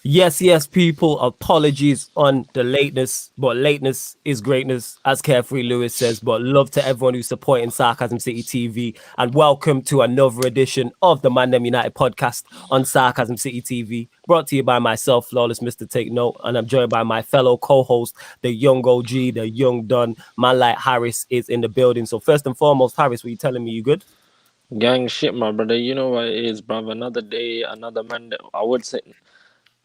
Yes, people. Apologies on the lateness, but lateness is greatness, as Carefree Lewis says. But love to everyone who's supporting Sarcasm City TV, and welcome to another edition of the ManDem United podcast on Sarcasm City TV, brought to you by myself, Flawless Mr. Take Note, and I'm joined by my fellow co-host, the young OG, the young Don, man like Harris is in the building. So first and foremost, Harris, what you telling me? You good? Gang shit, my brother. You know what it is, bruv. Another day, another man. I would say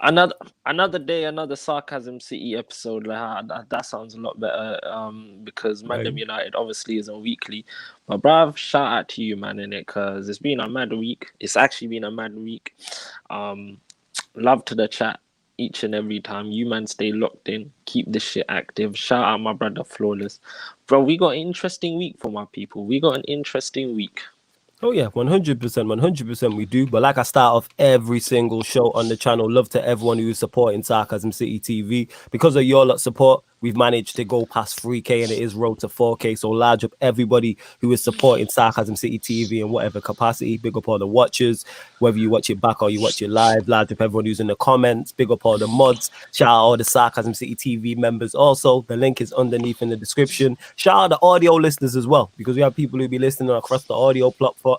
another another day, another Sarcasm City episode. Like that sounds a lot better. Because ManDem Right. United obviously isn't weekly, but bruv, shout out to you, man, in it, cause it's been a mad week. It's actually been a mad week. Um, love to the chat each and every time. You man stay locked in. Keep this shit active. Shout out my brother Flawless, bro. We got an interesting week for my people. We got an interesting week. Oh yeah, 100%, 100% we do. But like I start off every single show on the channel, love to everyone who's supporting Sarcasm City TV. Because of your lot support, we've managed to go past 3K and it is road to 4K. So large up everybody who is supporting Sarcasm City TV in whatever capacity. Big up all the watchers, whether you watch it back or you watch it live. Large up everyone who's in the comments. Big up all the mods. Shout out all the Sarcasm City TV members. Also, the link is underneath in the description. Shout out the audio listeners as well, because we have people who be listening across the audio platform,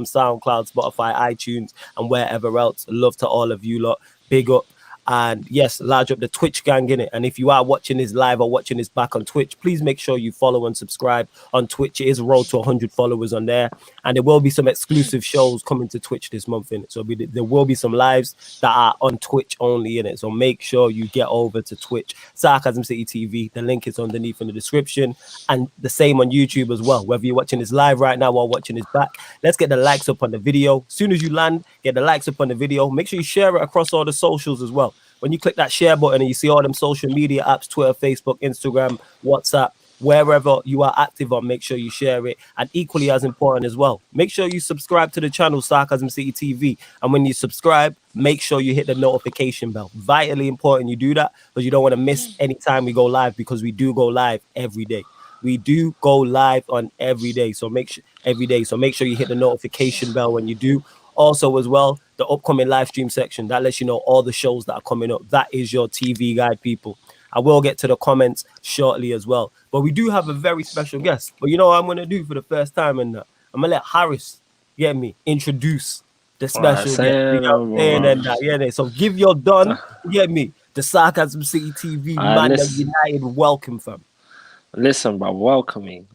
SoundCloud, Spotify, iTunes, and wherever else. Love to all of you lot. Big up. And yes, large up the Twitch gang in it. And if you are watching this live or watching this back on Twitch, please make sure you follow and subscribe on Twitch. It is a road to 100 followers on there. And there will be some exclusive shows coming to Twitch this month in it. So there will be some lives that are on Twitch only in it. So make sure you get over to Twitch, Sarcasm City TV. The link is underneath in the description. And the same on YouTube as well. Whether you're watching this live right now or watching this back, let's get the likes up on the video. As soon as you land, get the likes up on the video. Make sure you share it across all the socials as well. When you click that share button and you see all them social media apps, Twitter, Facebook, Instagram, WhatsApp, wherever you are active on, make sure you share it. And equally as important as well, make sure you subscribe to the channel Sarcasm City TV. And when you subscribe, make sure you hit the notification bell. Vitally important you do that, because you don't want to miss any time we go live, because we do go live every day. We do go live on every day. So make sure every day. So make sure you hit the notification bell when you do. Also, as well, the upcoming live stream section that lets you know all the shows that are coming up. That is your TV guide, people. I will get to the comments shortly as well. But we do have a very special guest. But you know what I'm going to do for the first time? And I'm going to let Harris, get me, introduce the Alright, special guest. You know what I'm saying? And yeah, so give your done, get me, the Sarcasm City TV ManDem United welcome, fam. Listen, bro, welcoming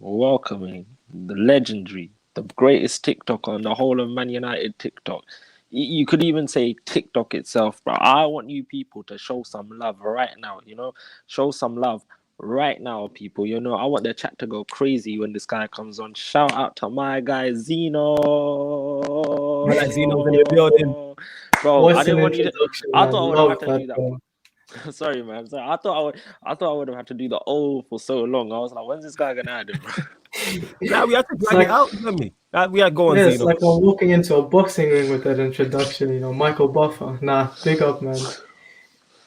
the legendary, the greatest TikTok on the whole of Man United TikTok. You could even say TikTok itself, bro. I want you people to show some love right now, show some love right now, people. I want the chat to go crazy when this guy comes on. Shout out to my guy, ZINO. Man, like Zeno's in the building. Bro, What's I didn't want you to. I thought I would have had to that, do that. bro. Sorry, man. Sorry. I thought I would have had to do the O for so long. I was like, when's this guy gonna add it, bro? Now we have to drag it out, let me. We are going, Yeah, it's Zeno. like I'm walking into a boxing ring with that introduction, Michael Buffer. Nah, big up, man.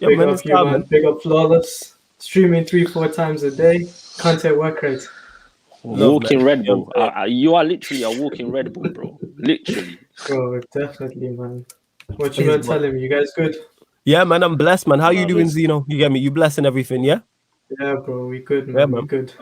Yeah, Big man, up it's you, time, man. Big up Flawless. Streaming 3-4 times a day. Content work rate. Walking man. Red Bull. You are literally a walking Red Bull, bro. Literally. Bro, definitely, man. What you Is man what- telling me? You guys good? Yeah, man, I'm blessed, man. How you Nah, doing, but- Zeno? You get me? You blessing everything, yeah? Yeah, bro, we good, man. Yeah, We man. good.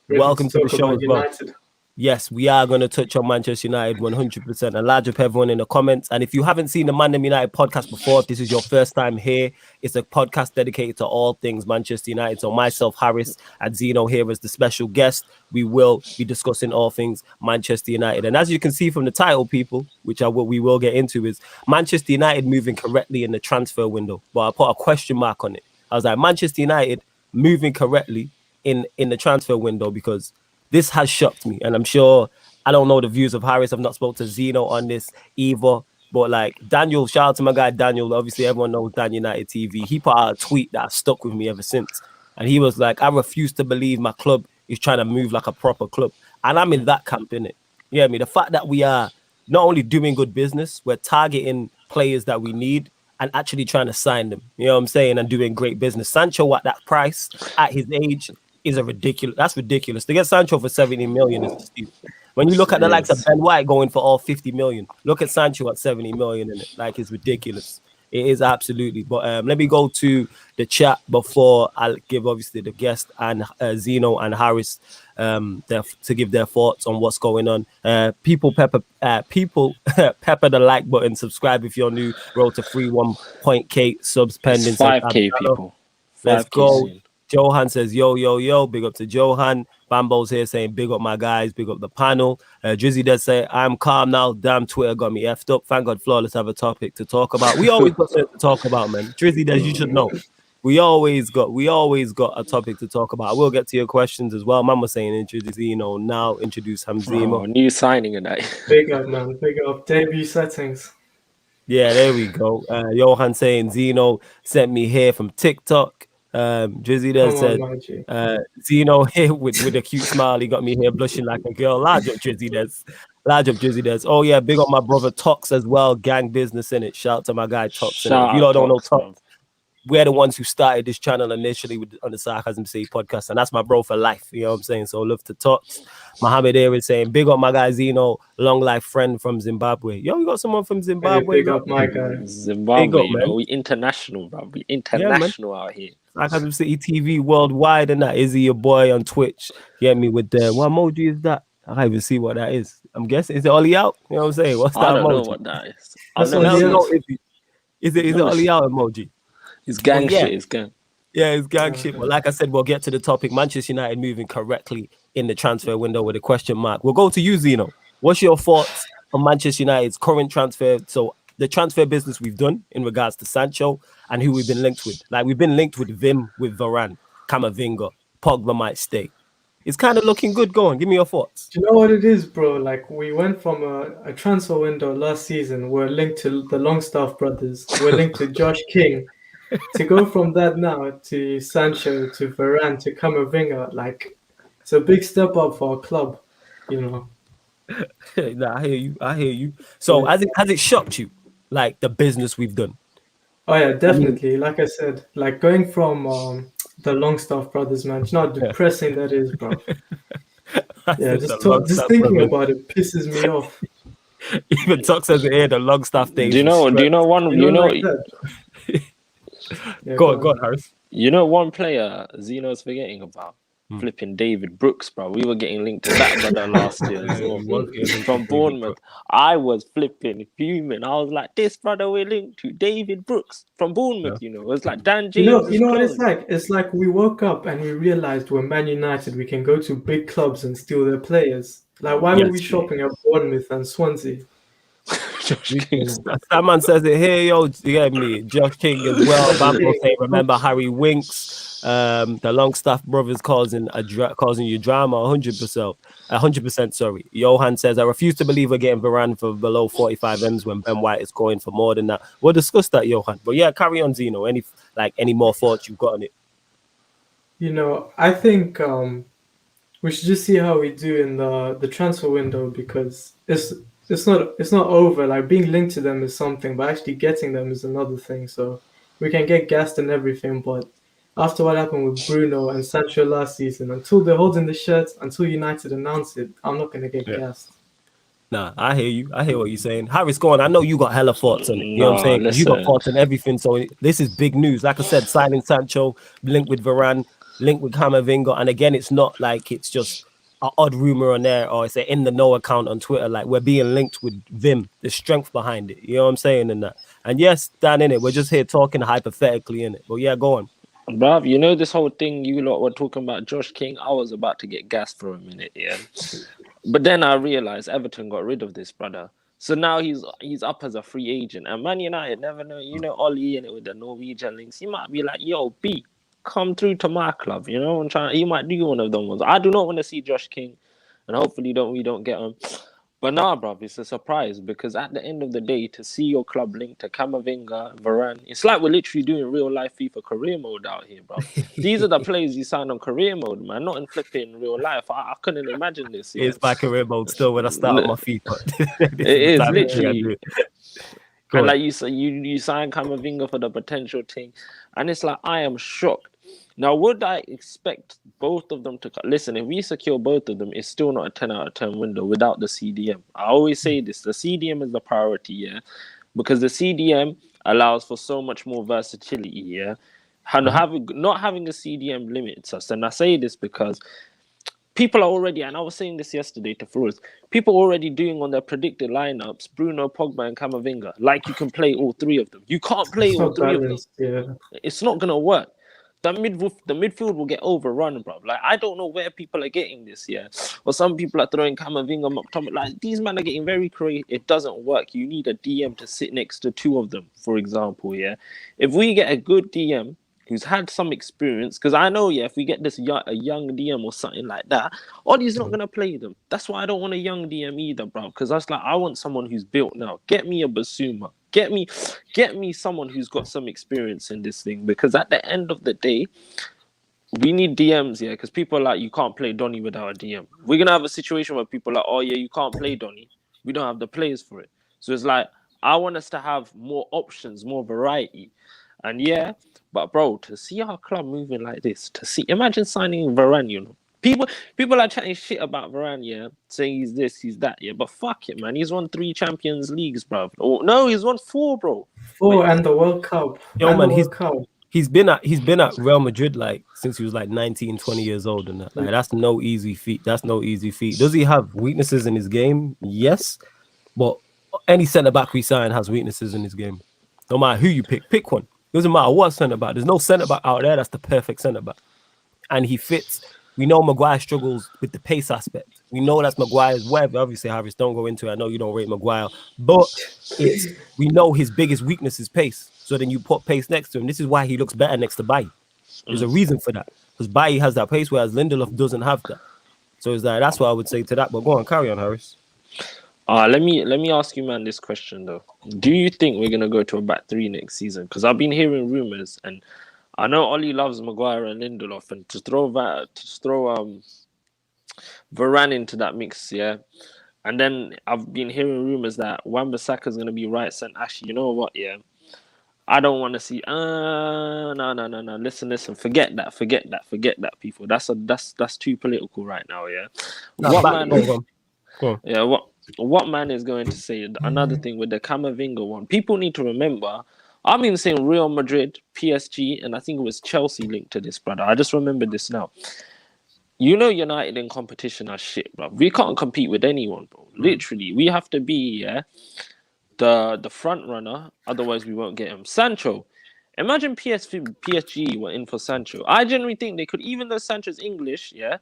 Welcome to the talk show about as well. United. Yes, we are going to touch on Manchester United 100%. And large up everyone in the comments. And if you haven't seen the ManDem United podcast before, if this is your first time here, it's a podcast dedicated to all things Manchester United. So myself, Harris, and Zeno here as the special guest. We will be discussing all things Manchester United. And as you can see from the title, people, which we will get into, is Manchester United moving correctly in the transfer window. But I put a question mark on it. I was like, Manchester United moving correctly in the transfer window, because this has shocked me, and I'm sure I don't know the views of Harris. I've not spoke to Zeno on this either, but like Daniel, shout out to my guy Daniel. Obviously, everyone knows Dan United TV. He put out a tweet that stuck with me ever since, and he was like, "I refuse to believe my club is trying to move like a proper club," and I'm in that camp, innit? Yeah, I mean, the fact that we are not only doing good business, we're targeting players that we need and actually trying to sign them. You know what I'm saying? And doing great business. Sancho at that price, at his age, is that's ridiculous. To get Sancho for 70 million is steep. When you look at the likes of Ben White going for all 50 million, look at Sancho at 70 million in it. Like, it's ridiculous. It is absolutely. But let me go to the chat before I'll give obviously the guest and Zeno and Harris to give their thoughts on what's going on. People pepper the like button, subscribe if you're new. Roll to 3.1 subs pending. It's 5K people. Let's 5K go. soon. Johan says, yo. Big up to Johan. Bambo's here saying, big up my guys. Big up the panel. Drizzy does say, I'm calm now. Damn, Twitter got me effed up. Thank God, Flawless have a topic to talk about. We always got something to talk about, man. Drizzy does, you should know. We always got a topic to talk about. I will get to your questions as well. Man was saying, introduce Zino now. Introduce Hamzima. Oh, new signing of that. Big up, man. Big up. Debut settings. Yeah, there we go. Johan saying, Zino sent me here from TikTok. Drizzy there said, Zeno here with a cute smile. He got me here blushing like a girl. Large up Drizzy des. Oh yeah, big up my brother Tox as well. Gang business in it. Shout out to my guy Tox. If you don't know Tox, we're the ones who started this channel initially on the Sarcasm City podcast, and that's my bro for life. You know what I'm saying? So love to Tox. Mohammed here is saying, big up my guy Zeno, long life friend from Zimbabwe. Yo, we got someone from Zimbabwe. Hey, big up my guy. Zimbabwe, you know, we international, bro. We international out here. Sarcasm City TV worldwide and that. Izzy, your boy on Twitch. Get me with the what emoji is that? I can't even see what that is. I'm guessing is it Ollie out? You know what I'm saying? What's that emoji? I don't know what that is. Is it Ollie out emoji? It's gang shit. It's gang. Yeah, it's gang shit. But like I said, we'll get to the topic. Manchester United moving correctly in the transfer window with a question mark. We'll go to you, Zeno. What's your thoughts on Manchester United's current transfer? So the transfer business we've done in regards to Sancho and who we've been linked with. Like we've been linked with Vim, with Varane, Camavinga, Pogba might stay. It's kind of looking good. Go on, give me your thoughts. Do you know what it is, bro? Like we went from a transfer window last season. We're linked to the Longstaff brothers. We're linked to Josh King. To go from that now to Sancho, to Varane, to Camavinga, like it's a big step up for our club, you know. Nah, I hear you. So has it shocked you, like the business we've done? Oh yeah, definitely. Like I said, like going from the Longstaff brothers, man. You know how depressing that is, bro. Yeah, just thinking about it pisses me off. Even Tuck says it here, the Longstaff days. Do you know like yeah, go on, Harris. You know one player Zeno's forgetting about? Flipping David Brooks, bro. We were getting linked to that brother last year as well. From Bournemouth. I was flipping fuming. I was like, this brother we're linked to David Brooks from Bournemouth, you know. It was like Dan James. You know what it's like? It's like we woke up and we realized we're Man United, we can go to big clubs and steal their players. Like why were we shopping at Bournemouth and Swansea? That man says it here, yo. You get me, Josh King as well. Bambo saying, remember Harry Winks, the Longstaff brothers causing you drama. 100%. Sorry. Johan says, I refuse to believe we're getting Varane for below 45 M's when Ben White is going for more than that. We'll discuss that, Johan. But yeah, carry on, Zeno. Any more thoughts you've got on it? You know, I think we should just see how we do in the transfer window because it's not over. Like being linked to them is something, but actually getting them is another thing. So we can get gassed and everything, but after what happened with Bruno and Sancho last season, until they're holding the shirts, until United announce it, I'm not gonna get gassed. Nah, I hear you. I hear what you're saying. Harris, go on. I know you got hella thoughts on it. You know what I'm saying? You got thoughts on everything. So this is big news. Like I said, signing Sancho, linked with Varane, linked with Camavinga, and again, it's not like it's just an odd rumor on there or it's an in the know account on Twitter. Like we're being linked with Vim, the strength behind it. You know what I'm saying? And yes, Dan, in it, we're just here talking hypothetically in it. But yeah, go on. Bruv, you know this whole thing you lot were talking about Josh King? I was about to get gassed for a minute, yeah. But then I realized Everton got rid of this brother. So now he's up as a free agent. And Man United never know, you know, Ollie in it with the Norwegian links. He might be like, yo, B, come through to my club, you know. He might do one of them ones. I do not want to see Josh King, and hopefully we don't get him. But nah, bruv, it's a surprise because at the end of the day, to see your club linked to Camavinga, Varane, it's like we're literally doing real life FIFA career mode out here, bro. These are the players you sign on career mode, man, not in flipping real life. I couldn't imagine this. Yeah. It's my career mode still when I start on my FIFA. It is literally. And like you sign Camavinga for the potential thing, and it's like I am shocked. Now, would I expect both of them to listen? If we secure both of them, it's still not a 10 out of 10 window without the CDM. I always say this: the CDM is the priority, yeah, because the CDM allows for so much more versatility, yeah. And not having a CDM limits us. And I say this because people are already, and I was saying this yesterday to Flores, people are already doing on their predicted lineups Bruno, Pogba, and Camavinga. Like you can play all three of them. You can't play all three of them. Yeah. It's not gonna work. The midfield will get overrun, bro. Like I don't know where people are getting this, yeah. Or some people are throwing Camavinga, McTominay. Like these men are getting very creative. It doesn't work. You need a DM to sit next to two of them, for example, yeah. If we get a good DM who's had some experience, because I know, yeah, if we get a young DM or something like that, Ollie's not gonna play them. That's why I don't want a young DM either, bro. Because I want someone who's built now. Get me a Basuma. Get me someone who's got some experience in this thing, because at the end of the day, we need DMs, yeah, because people are like, you can't play Donny without a DM. We're going to have a situation where people are like, oh, yeah, you can't play Donny. We don't have the players for it. So it's like, I want us to have more options, more variety. And yeah, but bro, to see our club moving like this, imagine signing Varane, you know. People are chatting shit about Varane, yeah, saying he's this, he's that, yeah. But fuck it, man. He's won 3 Champions Leagues, bro. Oh, no, he's won 4, bro. 4 and the World Cup. Yo, man, he's been at Real Madrid like since he was like 19, 20 years old, and that. Like, that's no easy feat. Does he have weaknesses in his game? Yes, but any centre back we sign has weaknesses in his game. No matter who you pick one. Doesn't matter what centre back. There's no centre back out there that's the perfect centre back, and he fits. We know Maguire struggles with the pace aspect. We know that's Maguire's web. Obviously, Harris, don't go into it. I know you don't rate Maguire, but we know his biggest weakness is pace. So then you put pace next to him. This is why he looks better next to Bailly. There's a reason for that, because Bailly has that pace, whereas Lindelof doesn't have that. So it's like, that's what I would say to that. But go on, carry on, Harris. Let me ask you, man, this question though. Do you think we're gonna go to a back 3 next season? Because I've been hearing rumors, and I know Ollie loves Maguire and Lindelof, and to throw Varane into that mix, yeah. And then I've been hearing rumors that Wan-Bissaka's gonna be right centre. Actually, you know what? Yeah, I don't want to see. No. Listen. Forget that. People, that's too political right now. Yeah. What man is going to say? Another thing with the Camavinga one, people need to remember. I've been saying Real Madrid, PSG, and I think it was Chelsea linked to this, brother. I just remembered this now. You know, United in competition are shit, bro. We can't compete with anyone, bro. Literally, we have to be the front runner. Otherwise, we won't get him. Sancho. Imagine PSG were in for Sancho. I genuinely think they could, even though Sancho's English, yeah,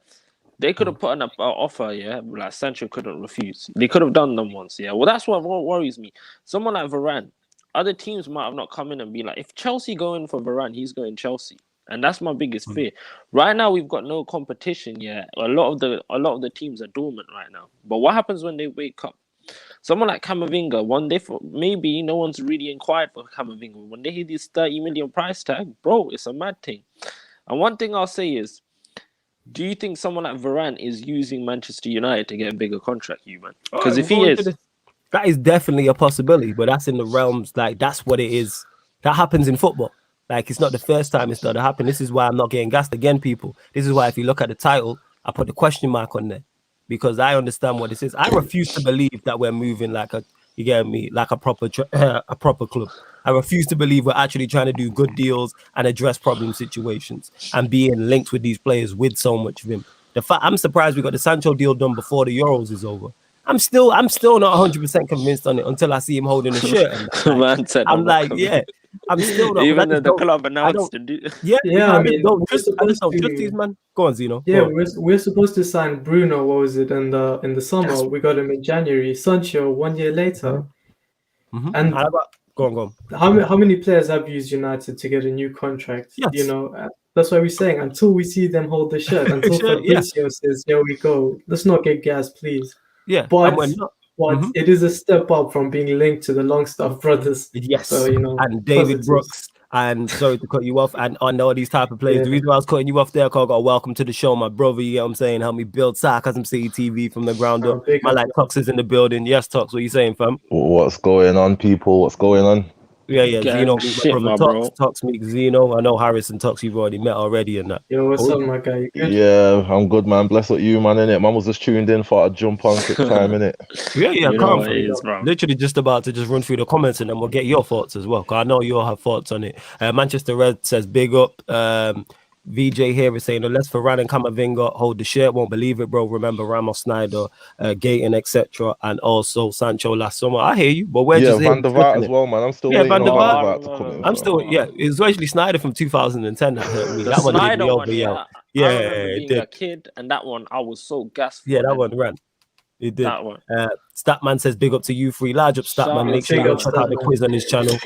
they could have put an offer, yeah, like Sancho couldn't refuse. They could have done them once, yeah. Well, that's what worries me. Someone like Varane. Other teams might have not come in and be like, if Chelsea go in for Varane, he's going Chelsea. And that's my biggest fear. Right now, we've got no competition yet. A lot of the teams are dormant right now. But what happens when they wake up? Someone like Camavinga, maybe no one's really inquired for Camavinga. When they hit this 30 million price tag, bro, it's a mad thing. And one thing I'll say is, do you think someone like Varane is using Manchester United to get a bigger contract, man? Because if he is... That is definitely a possibility, but that's in the realms, like, that's what it is. That happens in football. Like, it's not the first time it's started happening. This is why I'm not getting gassed again, people. This is why if you look at the title, I put the question mark on there, because I understand what this is. I refuse to believe that we're moving like like a proper club. I refuse to believe we're actually trying to do good deals and address problem situations and being linked with these players with so much vim. I'm surprised we got the Sancho deal done before the Euros is over. I'm still not 100% convinced on it until I see him holding a shirt. And Man said, I'm like, yeah, I'm still not. Even though the club announced to do. Yeah, I mean, don't trust these, man. Go on, Zino. Yeah, we're supposed to sign Bruno. What was it in the summer? We got him in January. Sancho 1 year later. Mm-hmm. And go on. How many players have used United to get a new contract? Yes. You know, that's why we're saying until we see them hold the shirt, until Fabrizio says, "Here we go." Let's not get gas, please. Yeah, but it is a step up from being linked to the Longstaff brothers. Yes, so, you know, and David Brooks, and sorry to cut you off, and on all these type of players. Yeah. The reason why I was cutting you off there, because I got welcome to the show, my brother. You know what I'm saying? Help me build Sarcasm City TV from the ground up. My like Tux is in the building. Yes, Tux, what you saying, fam? What's going on, people? What's going on? Yeah, Getting Zino, meet my shit, brother my Tox. bro. Tox meet Zeno. I know Harris and Tox you've already met already and that. Yo, what's Oh, up, my guy? You good? Yeah, I'm good, man. Bless up you, man, innit? Man was just tuned in for a jump on quick time, innit? yeah, You know calm what fam. it is, bro. Literally just about to just run through the comments and then we'll get your thoughts as well. Cause I know you all have thoughts on it. Manchester Red says big up. VJ here is saying unless Varane and Camavinga hold the shirt, won't believe it, bro. Remember Ramos, Snyder, Gayton, etc. And also Sancho last summer. I hear you, but we're Yeah, just here Van der Vaart discussing as it. well, man. I'm still Yeah, waiting Van der on Van der Vaart. I Vaart to come remember in, I'm Van der fam. still, yeah, Vaart. it was actually Snyder from 2010 that hurt me. The That one did Snyder me one, over, yo. yeah. Yeah, I remember it being a did. kid, and that one I was so gassed Yeah, for. that Then one ran. It did. that one. Statman says big up to you three. Large up Shout Statman. out Make sure you Big go up check out the Statman. quiz on his channel.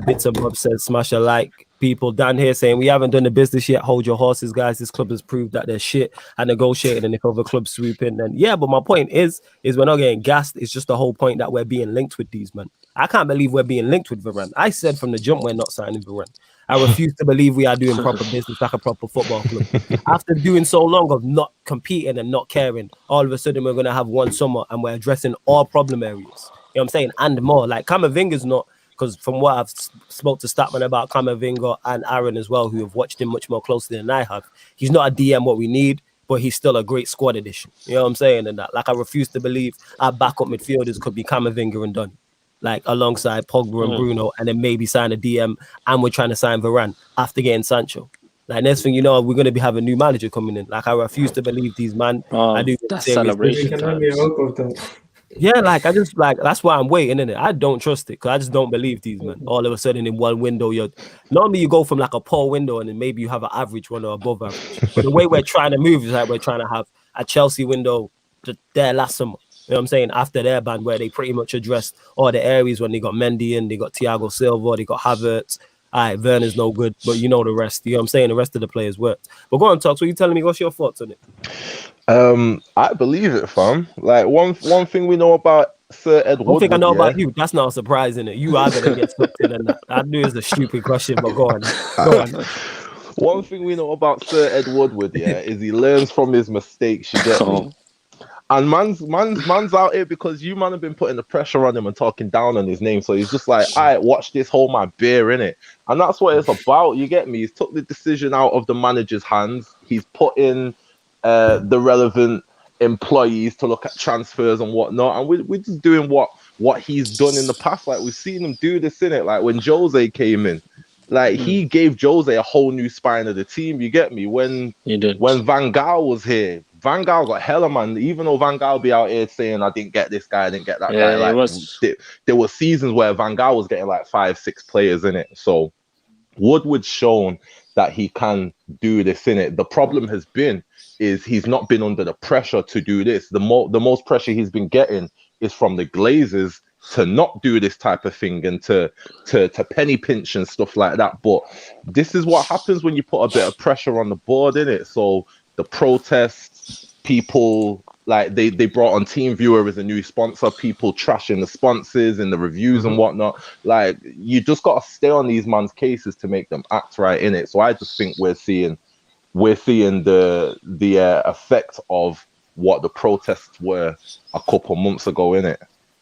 Bits and Bob says smash a like. People down here saying we haven't done the business yet. Hold your horses, guys. This club has proved that they're shit and negotiating. And if other clubs swoop in, then yeah. But my point is we're not getting gassed. It's just the whole point that we're being linked with these men. I can't believe we're being linked with Varane. I said from the jump we're not signing Varane. I refuse to believe we are doing proper business like a proper football club. After doing so long of not competing and not caring, all of a sudden we're going to have one summer and we're addressing all problem areas. You know what I'm saying? And more. Like Camavinga's not, because from what I've spoke to Statman about Camavinga and Aaron as well, who have watched him much more closely than I have, he's not a DM what we need, but he's still a great squad addition. You know what I'm saying? And that, like, I refuse to believe our backup midfielders could be Camavinga and Dunn, like alongside Pogba and Bruno, and then maybe sign a DM, and we're trying to sign Varane after getting Sancho. Like, next thing you know, we're going to be having a new manager coming in. Like, I refuse to believe these man. I do get That's serious We celebration can only times. hope of that. yeah, like I just like that's why I'm waiting in it. I don't trust it because I just don't believe these men. All of a sudden in one window, you're normally you go from like a poor window and then maybe you have an average one or above average. But the way we're trying to move is like we're trying to have a Chelsea window there last summer. You know what I'm saying? After their ban, where they pretty much addressed all the areas when they got Mendy in, they got Thiago Silva, they got Havertz. All right, Werner's no good, but you know the rest. You know what I'm saying? The rest of the players worked. But go on, Talk. So you telling me what's your thoughts on it? I believe it, fam. Like one thing we know about Sir Ed One thing I Woodward, know yeah? about you, that's not surprising. It you are gonna get sucked in, and that. I knew it's a stupid question, but go on, go on. One thing we know about Sir Ed Woodward, yeah, is he learns from his mistakes. You get me? And man's out here because you man have been putting the pressure on him and talking down on his name. So he's just like, all right, watch this, hold my beer, innit? And that's what it's about. You get me? He's took the decision out of the manager's hands. He's put in the relevant employees to look at transfers and whatnot. And we're just doing what he's done in the past. Like we've seen him do this, innit? Like when Jose came in, like he gave Jose a whole new spine of the team. You get me? When Van Gaal was here, Van Gaal got hella, man. Even though Van Gaal be out here saying, I didn't get this guy, I didn't get that guy. Like, there were seasons where Van Gaal was getting like 5-6 players in it. So Woodward's shown that he can do this in it. The problem has been is he's not been under the pressure to do this. The most pressure he's been getting is from the Glazers to not do this type of thing and to penny pinch and stuff like that. But this is what happens when you put a bit of pressure on the board, innit? So the protests, people like they brought on TeamViewer as a new sponsor, people trashing the sponsors and the reviews and whatnot. Like you just got to stay on these man's cases to make them act right in it. So I just think we're seeing the effect of what the protests were a couple months ago in it.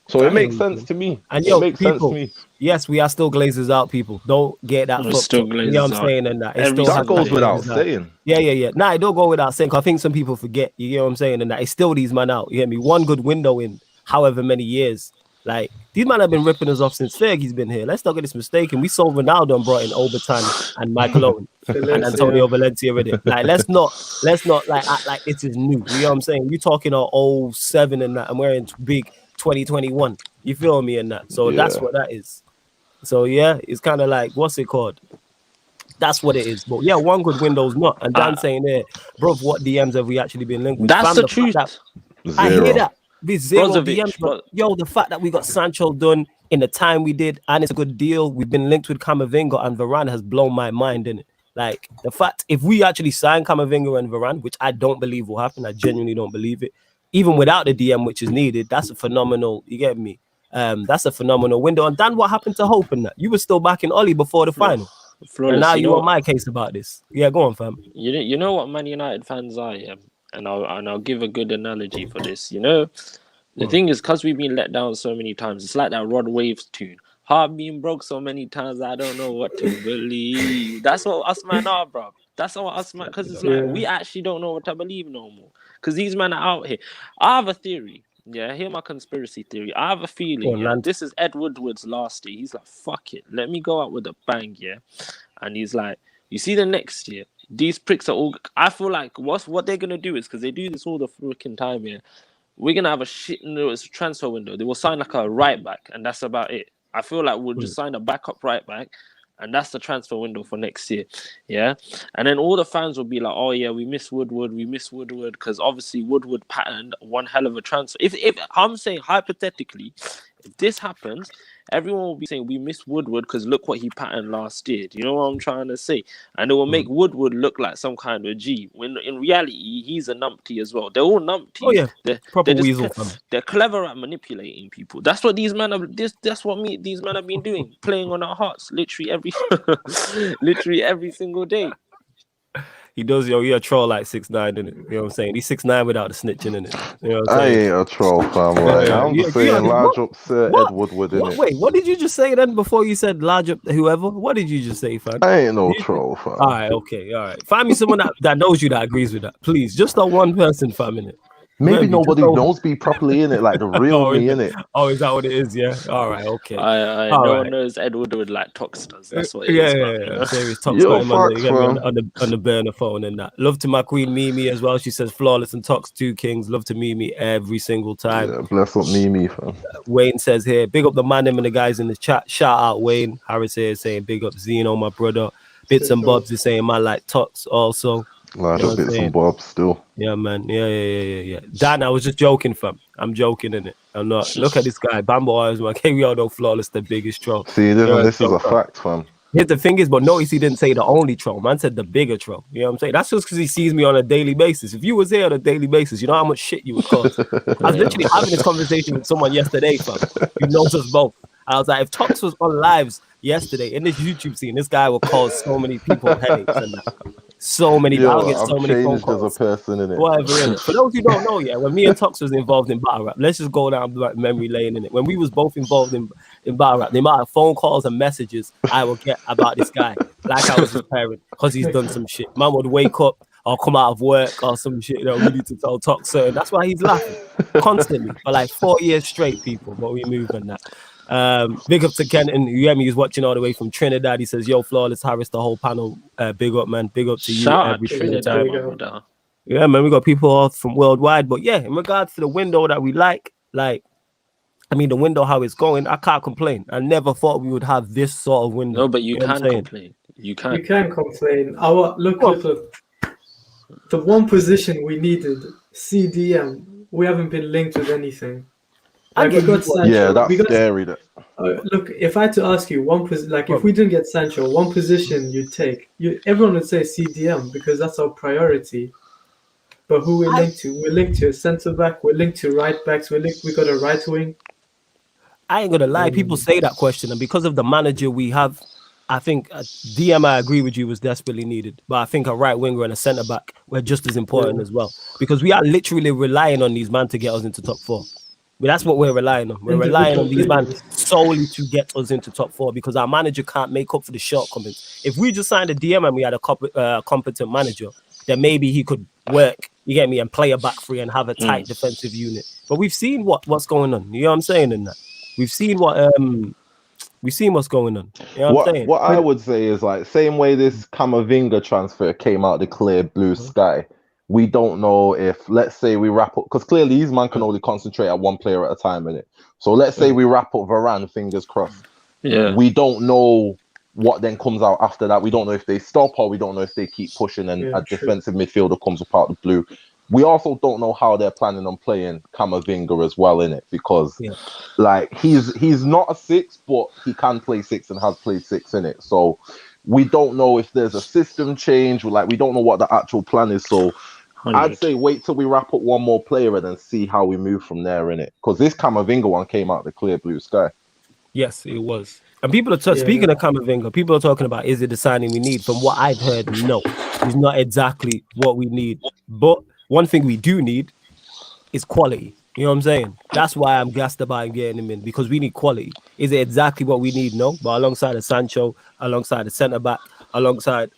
So it makes sense to me. And it makes sense to me. Yes, we are still Glazers out, people. Don't get that fucked up. You know what I'm saying? And that it still That goes without saying. Yeah. Nah, it don't go without saying. Cause I think some people forget. You know what I'm saying? And that it's still these man out. You get me? One good window in however many years. Like these men have been ripping us off since Fergie's been here. Let's not get this mistaken. We sold Ronaldo and brought in Obertan and Michael Owen and Antonio Valencia with it. Like let's not like act like it is new. You know what I'm saying? You talking about 07 and that, and we're in big 2021. You feel me in that? So that's what that is. So yeah, it's kind of like what's it called? That's what it is. But yeah, one good window's not. And Dan saying there, bro, what DMs have we actually been linked with? That's the truth. I hear that. With zero DMs, but yo, the fact that we got Sancho done in the time we did, and it's a good deal. We've been linked with Camavinga and Varane has blown my mind, innit? Like the fact if we actually sign Camavinga and Varane, which I don't believe will happen, I genuinely don't believe it. Even without the DM, which is needed, that's a phenomenal. You get me? That's a phenomenal window. And Dan, what happened to Hope in that? You were still back in Ollie before the final, and now you on my case about this. Yeah, go on, fam. You know what Man United fans are, yeah. And I'll give a good analogy for this. You know, the thing is, because we've been let down so many times, it's like that Rod Waves tune. Heart being broke so many times, I don't know what to believe. That's what us man are, bro. That's what us man, because it's like we actually don't know what to believe no more. Because these men are out here. I have a theory. Yeah, hear my conspiracy theory. I have a feeling, this is Ed Woodward's last year. He's like, fuck it, let me go out with a bang, yeah. And he's like, you see the next year, these pricks are all. I feel like what they're gonna do is, because they do this all the freaking time here. We're gonna have a shit transfer window. They will sign like a right back, and that's about it. I feel like we'll just sign a backup right back, and that's the transfer window for next year. Yeah. And then all the fans will be like, oh yeah, we miss Woodward, because obviously Woodward patterned one hell of a transfer. If I'm saying hypothetically, if this happens, everyone will be saying we miss Woodward because look what he patterned last year. Do you know what I'm trying to say? And it will make Woodward look like some kind of G, when in reality he's a numpty as well. They're all numpties. Oh yeah, proper weasel. They're clever at manipulating people. That's what these men are. That's what these men have been doing, playing on our hearts, literally every single day. He does, you're a troll like 6ix9ine, innit? You know what I'm saying? He's 6ix9ine without the snitching, innit? You know what I'm I saying? ain't a troll, fam. Like, I'm just saying, large up Sir Ed Woodward, innit? Wait, what did you just say then before you said large up whoever? What did you just say, fam? I ain't no troll, fam. All right, okay, all right. Find me someone that knows you that agrees with that, please. Just not one person, fam, innit? Maybe nobody knows me properly, innit? Like the real me, innit? Oh, is that what it is? Yeah. All right. Okay. No one knows Ed Woodward like Tox does. That's what it is. Yeah. Serious Tox on the burner phone and that. Love to my queen Mimi as well. She says flawless and Tox 2 kings. Love to Mimi every single time. Yeah, bless up Mimi, fam. Wayne says here, big up the ManDem and the guys in the chat. Shout out Wayne. Harris here saying big up ZINO, my brother. Bits and Bobs is saying man like Tox also. Like a bits and bobs still. Yeah, man. Yeah. Dan, I was just joking, fam. I'm joking, innit? I'm not. Look at this guy. Bambo eyes, man. We all know flawless, the biggest troll. See, this is a fact, fam. Here's the thing is, but notice he didn't say the only troll. Man said the bigger troll. You know what I'm saying? That's just because he sees me on a daily basis. If you was here on a daily basis, you know how much shit you would cause. I was literally having this conversation with someone yesterday, fam. You know us both. I was like, if Tox was on lives yesterday in this YouTube scene, this guy will cause so many people headaches and that. So many, I'll get so many phone calls. As a person, innit? Whatever, innit? For those who don't know, when me and Tox was involved in battle rap, let's just go down like memory lane, innit? When we was both involved in battle rap, the amount of phone calls and messages I would get about this guy, like I was his parent, because he's done some shit. Man would wake up or come out of work or some shit, we need to tell Tox, so that's why he's laughing constantly for like 4 years straight, people, but we move on that. Big up to Kenton. You hear me? He's watching all the way from Trinidad. He says, yo, flawless Harris, the whole panel. Big up, man. Big up to you. Shout out Trinidad. Yeah, man, we got people all from worldwide. But yeah, in regards to the window that we like, the window, how it's going, I can't complain. I never thought we would have this sort of window. No, but you can complain. You can complain. Look at the one position we needed, CDM. We haven't been linked with anything. Like we got Sancho. Yeah, that's scary. Look, if I had to ask you if we didn't get Sancho, one position you'd take, everyone would say CDM because that's our priority. But who we're linked to? We're linked to a centre back. We're linked to right backs. We got a right wing. I ain't gonna lie. People say that question, and because of the manager we have, I think DM, I agree with you, was desperately needed. But I think a right winger and a centre back were just as important as well, because we are literally relying on these men to get us into top 4. But that's what we're relying on. We're relying on these men solely to get us into top 4 because our manager can't make up for the shortcomings. If we just signed a DM and we had a competent manager, then maybe he could work, you get me, and play a back three and have a tight defensive unit. But we've seen what's going on. You know what I'm saying in that? We've seen what's going on. You know what I'm saying? What I would say is like same way this Camavinga transfer came out the clear blue sky. We don't know if, let's say we wrap up, because clearly these man can only concentrate at one player at a time, innit? So let's say we wrap up Varane, fingers crossed. Yeah. We don't know what then comes out after that. We don't know if they stop or we don't know if they keep pushing and a defensive midfielder comes up out the blue. We also don't know how they're planning on playing Camavinga as well, innit? Because like he's not a 6, but he can play 6 and has played 6, innit? So we don't know if there's a system change. Like we don't know what the actual plan is. So 100. I'd say wait till we wrap up one more player and then see how we move from there, innit? Because this Camavinga one came out the clear blue sky. Yes, it was. And people are speaking of Camavinga, people are talking about, is it the signing we need? From what I've heard, no. It's not exactly what we need. But one thing we do need is quality. You know what I'm saying? That's why I'm gassed about getting him in, because we need quality. Is it exactly what we need? No, but alongside a Sancho, alongside a centre back, alongside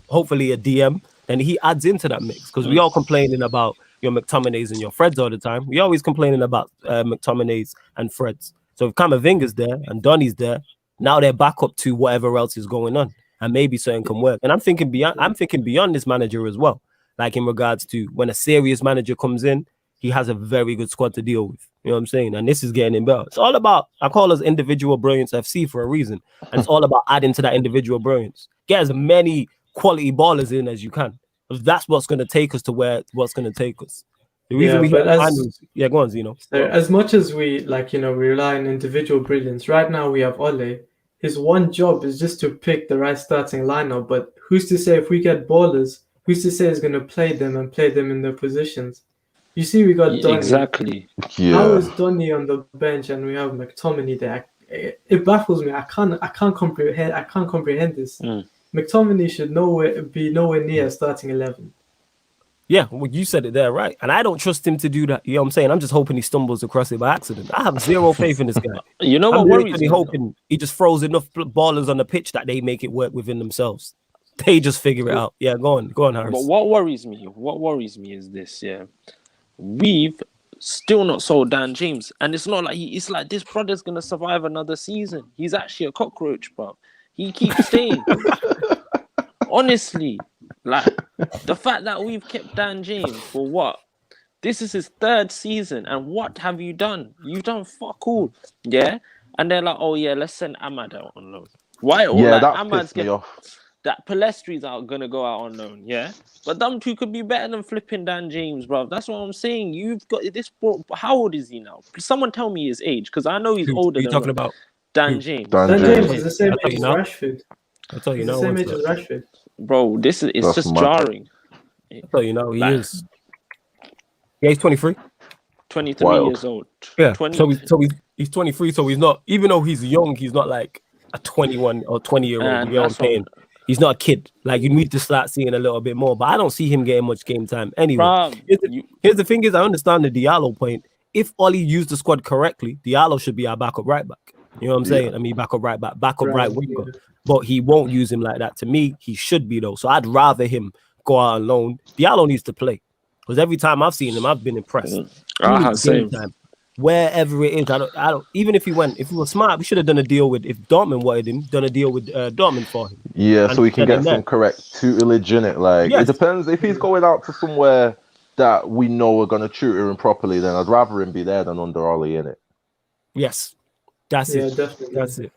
hopefully a DM, then he adds into that mix because we all complaining about your McTominays and your Freds all the time. We always complaining about McTominays and Freds. So if Camavinga's there and Donny's there, now they're back up to whatever else is going on, and maybe something can work. And I'm thinking beyond this manager as well. Like in regards to when a serious manager comes in, he has a very good squad to deal with. You know what I'm saying? And this is getting him better. It's all about, I call us individual brilliance FC for a reason. And it's all about adding to that individual brilliance. Get as many quality ballers in as you can. Because that's what's going to take us to what's going to take us. The reason go on, Zino. So as much as we we rely on individual brilliance, right now we have Ole. His one job is just to pick the right starting lineup. But who's to say if we get ballers, who's to say he's going to play them and play them in their positions? You see, we got Donny. Exactly. Yeah. How is Donny on the bench and we have McTominay there? It baffles me. I can't comprehend this. McTominay should be nowhere near starting 11. Yeah, well, you said it there, right? And I don't trust him to do that. You know what I'm saying? I'm just hoping he stumbles across it by accident. I have zero faith in this guy. You know what worries me? Hoping he just throws enough ballers on the pitch that they make it work within themselves. They just figure it out. Yeah, go on, Harris. But what worries me is this, yeah. We've still not sold Dan James. And it's not like it's like this brother's gonna survive another season. He's actually a cockroach, bro. He keeps staying. Honestly, like the fact that we've kept Dan James for what? This is his third season, and what have you done? You've done fuck all, yeah. And they're like, oh yeah, let's send Ahmad out on loan. Why? Yeah, that pissed me off. That Palestri's gonna go out on loan, yeah. But them two could be better than flipping Dan James, bro. That's what I'm saying. You've got this. How old is he now? Someone tell me his age, because I know he's older. You're talking about Dan James. Dan James is the same age as Rashford. I'll tell you now. The same age as Rashford. Bro, it's just jarring. I'll tell you now, he is. Yeah, he's 23. 23 years old. Yeah, so he's 23, so he's not, even though he's young, he's not like a 21 or 20-year-old. You know what I'm saying? He's not a kid. Like, you need to start seeing a little bit more, but I don't see him getting much game time anyway. Here's the thing is, I understand the Diallo point. If Oli used the squad correctly, Diallo should be our backup right back. You know what I'm saying? I mean, backup right back, backup right winger. Yeah. But he won't use him like that. To me, he should be, though. So I'd rather him go out on loan. Diallo needs to play. Because every time I've seen him, I've been impressed. Same. Time, wherever it is, I don't. Even if he was smart, we should have done a deal with, if Dortmund wanted him, done a deal with Dortmund for him. Yeah, so we can get some correct tutelage in it. Like, yes. It depends. If he's going out to somewhere that we know we're going to tutor him properly, then I'd rather him be there than under Ollie, in it. Yes. That's it. Definitely. That's it.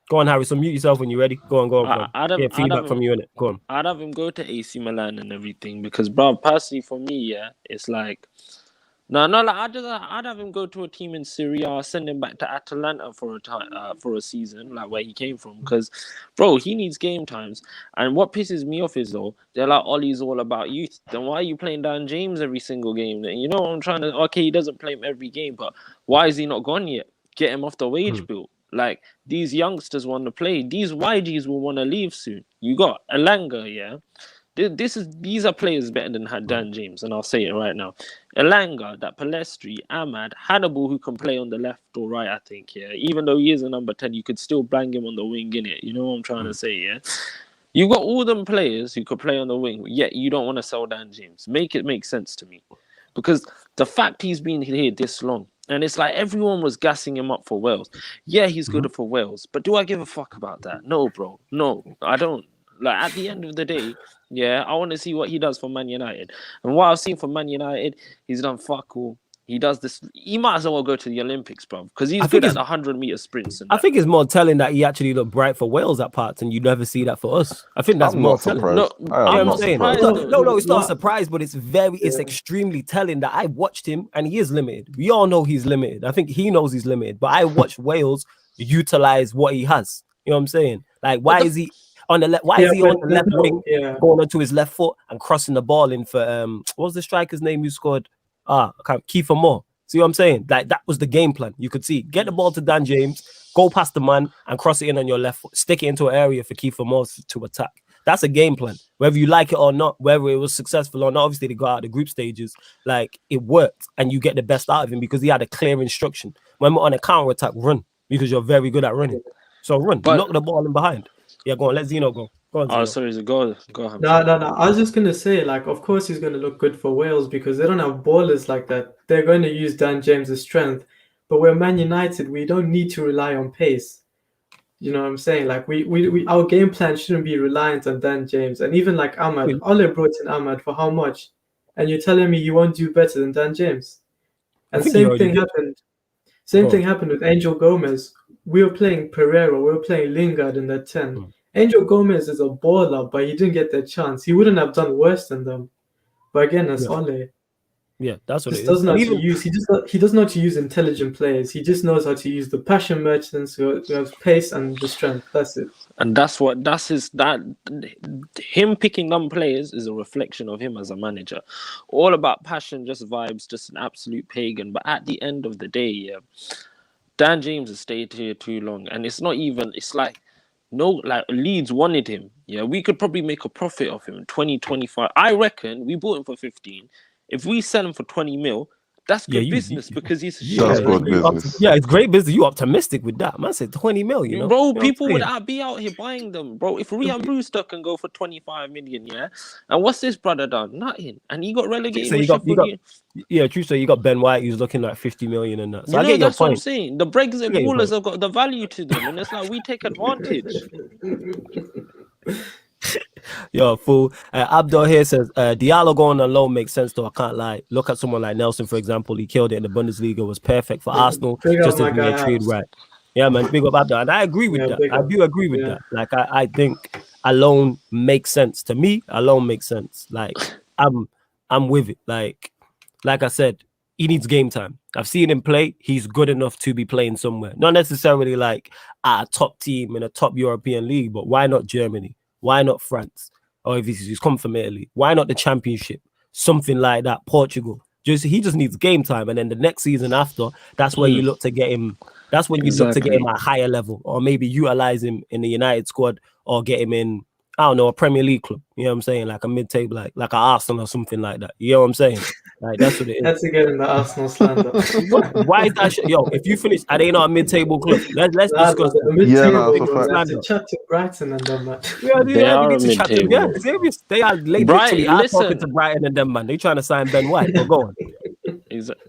Go on, Harry. So mute yourself when you're ready. Go on. Get feedback from you in it. Go on. I'd have him go to AC Milan and everything because, bro, personally for me, yeah, it's like, I'd have him go to a team in Syria, send him back to Atalanta for a season, like where he came from, because, bro, he needs game times. And what pisses me off is, though, they're like, Ollie's all about youth. Then why are you playing Dan James every single game? You know what I'm trying to? Okay, he doesn't play him every game, but why is he not gone yet? Get him off the wage bill. Like, these youngsters want to play. These YGs will want to leave soon. You got Elanga, yeah? These are players better than Dan James, and I'll say it right now. Elanga, that Palestri, Ahmad, Hannibal, who can play on the left or right, I think, yeah? Even though he is a number 10, you could still bang him on the wing, innit? You know what I'm trying to say, yeah? You got all them players who could play on the wing, yet you don't want to sell Dan James. Make it make sense to me. Because the fact he's been here this long, and it's like everyone was gassing him up for Wales. Yeah, he's good for Wales, but do I give a fuck about that? No, bro. No, I don't. Like, at the end of the day, yeah, I want to see what he does for Man United. And what I've seen from Man United, he's done fuck all. He does this. He might as well go to the Olympics, bro, because he's good at the 100-meter sprints. I think it's more telling that he actually looked bright for Wales at parts, and you never see that for us. I think that's more telling. No, I'm not surprised. No, it's not a surprise, but it's extremely telling that I watched him, and he is limited. We all know he's limited. I think he knows he's limited, but I watched Wales utilize what he has. You know what I'm saying? Like, why is he on the left? Why is he on the left wing, going onto his left foot and crossing the ball in for what was the striker's name who scored? Kiefer Moore. See what I'm saying? Like, that was the game plan. You could see, get the ball to Dan James, go past the man and cross it in on your left foot, stick it into an area for Kiefer Moore to attack. That's a game plan. Whether you like it or not, whether it was successful or not, obviously they got out of the group stages. Like, it worked and you get the best out of him because he had a clear instruction. When we're on a counter attack, run. because you're very good at running. So run, But- knock the ball in behind. Yeah, go on, let ZINO go. Go on, Oh, ZINO. sorry, go ahead. No. I was just gonna say, like, of course he's gonna look good for Wales because they don't have ballers like that. They're going to use Dan James's strength, but we're Man United. We don't need to rely on pace. You know what I'm saying? Like, we our game plan shouldn't be reliant on Dan James. And even like Ahmad, Wait. Ole brought in Ahmad for how much? And you're telling me you won't do better than Dan James? I And think he same already thing did. happened. Same Go thing happened with Angel Gomez. We were playing Pereira, we were playing Lingard in that 10. Mm. Angel Gomez is a baller, but he didn't get that chance. He wouldn't have done worse than them. But again, that's Yeah. Ole. Yeah, that's what Just it is. doesn't know And how to even use. He doesn't know how to use intelligent players. He just knows how to use the passion merchants who have pace and the strength. That's it. And him picking them players is a reflection of him as a manager. All about passion, just vibes, just an absolute pagan. But at the end of the day, yeah, Dan James has stayed here too long, and it's not even. It's like Leeds wanted him. Yeah, we could probably make a profit of him 2025. I reckon we bought him for 15. If we sell him for 20 mil, that's good business because he's That's good business. Yeah, it's great business. You optimistic with that. Man said 20 mil, you know. Bro, You know people what I'm would saying? be out here buying them, bro. If Ryan Brewster can go for 25 million, yeah, and what's this brother done? Nothing, and he got relegated. So you got, yeah, true. So you got Ben White, who's looking like 50 million and that. So I get your that's what I'm point. saying. The Brexit get your ballers point. have got the value to them, and it's like we take advantage. Yo, fool. Abdul here says Diallo going on loan makes sense though. I can't lie. Look at someone like Nelson, for example. He killed it in the Bundesliga. Was perfect for Arsenal. Big up Just my as we guy had trade Abs. right. Yeah, man. Big up Abdul, and I agree with Yeah, that. big I up. do agree with Yeah. that. Like I think a loan makes sense to me. A loan makes sense. Like I'm with it. Like I said, he needs game time. I've seen him play. He's good enough to be playing somewhere. Not necessarily like at a top team in a top European league, but why not Germany? Why not France? Or if he's come from Italy, why not the Championship? Something like that. Portugal. He just needs game time, and then the next season after, that's where you look to get him. That's when you look to get him at a higher level, or maybe utilize him in the United squad, or get him in, I don't know, a Premier League club. You know what I'm saying? Like a mid-table, like an Arsenal or something like that. You know what I'm saying? Like that's what it is. That's again the Arsenal slander. Why is that shit? Yo, if you finish, are they not a mid-table club? Let's Nah, discuss the that. mid-table, no, it's a bro, fact. they have to chat to Brighton and them, man. Yeah, They are need a to chat to them. mid-table. Yeah, serious. They are literally Brighton, are listen. talking to Brighton and them, man. They trying to sign Ben White. But go on.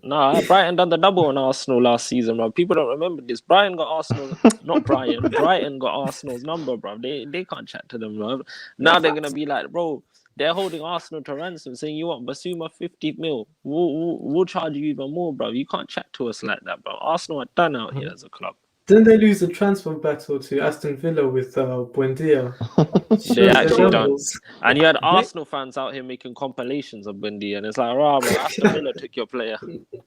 Nah, Brighton done the double on Arsenal last season, bro. People don't remember this. Brighton got Arsenal, not Brighton. Brighton got Arsenal's number, bro. They can't chat to them, bro. Now they're gonna be like, bro, they're holding Arsenal to ransom, saying you want Basuma 50 mil. We'll charge you even more, bro. You can't chat to us like that, bro. Arsenal are done out here as a club. Didn't they lose the transfer battle to Aston Villa with Buendia? They actually done. Devils. And you had Arsenal fans out here making compilations of Bundy, and it's like, rah, bro, Aston Villa took your player.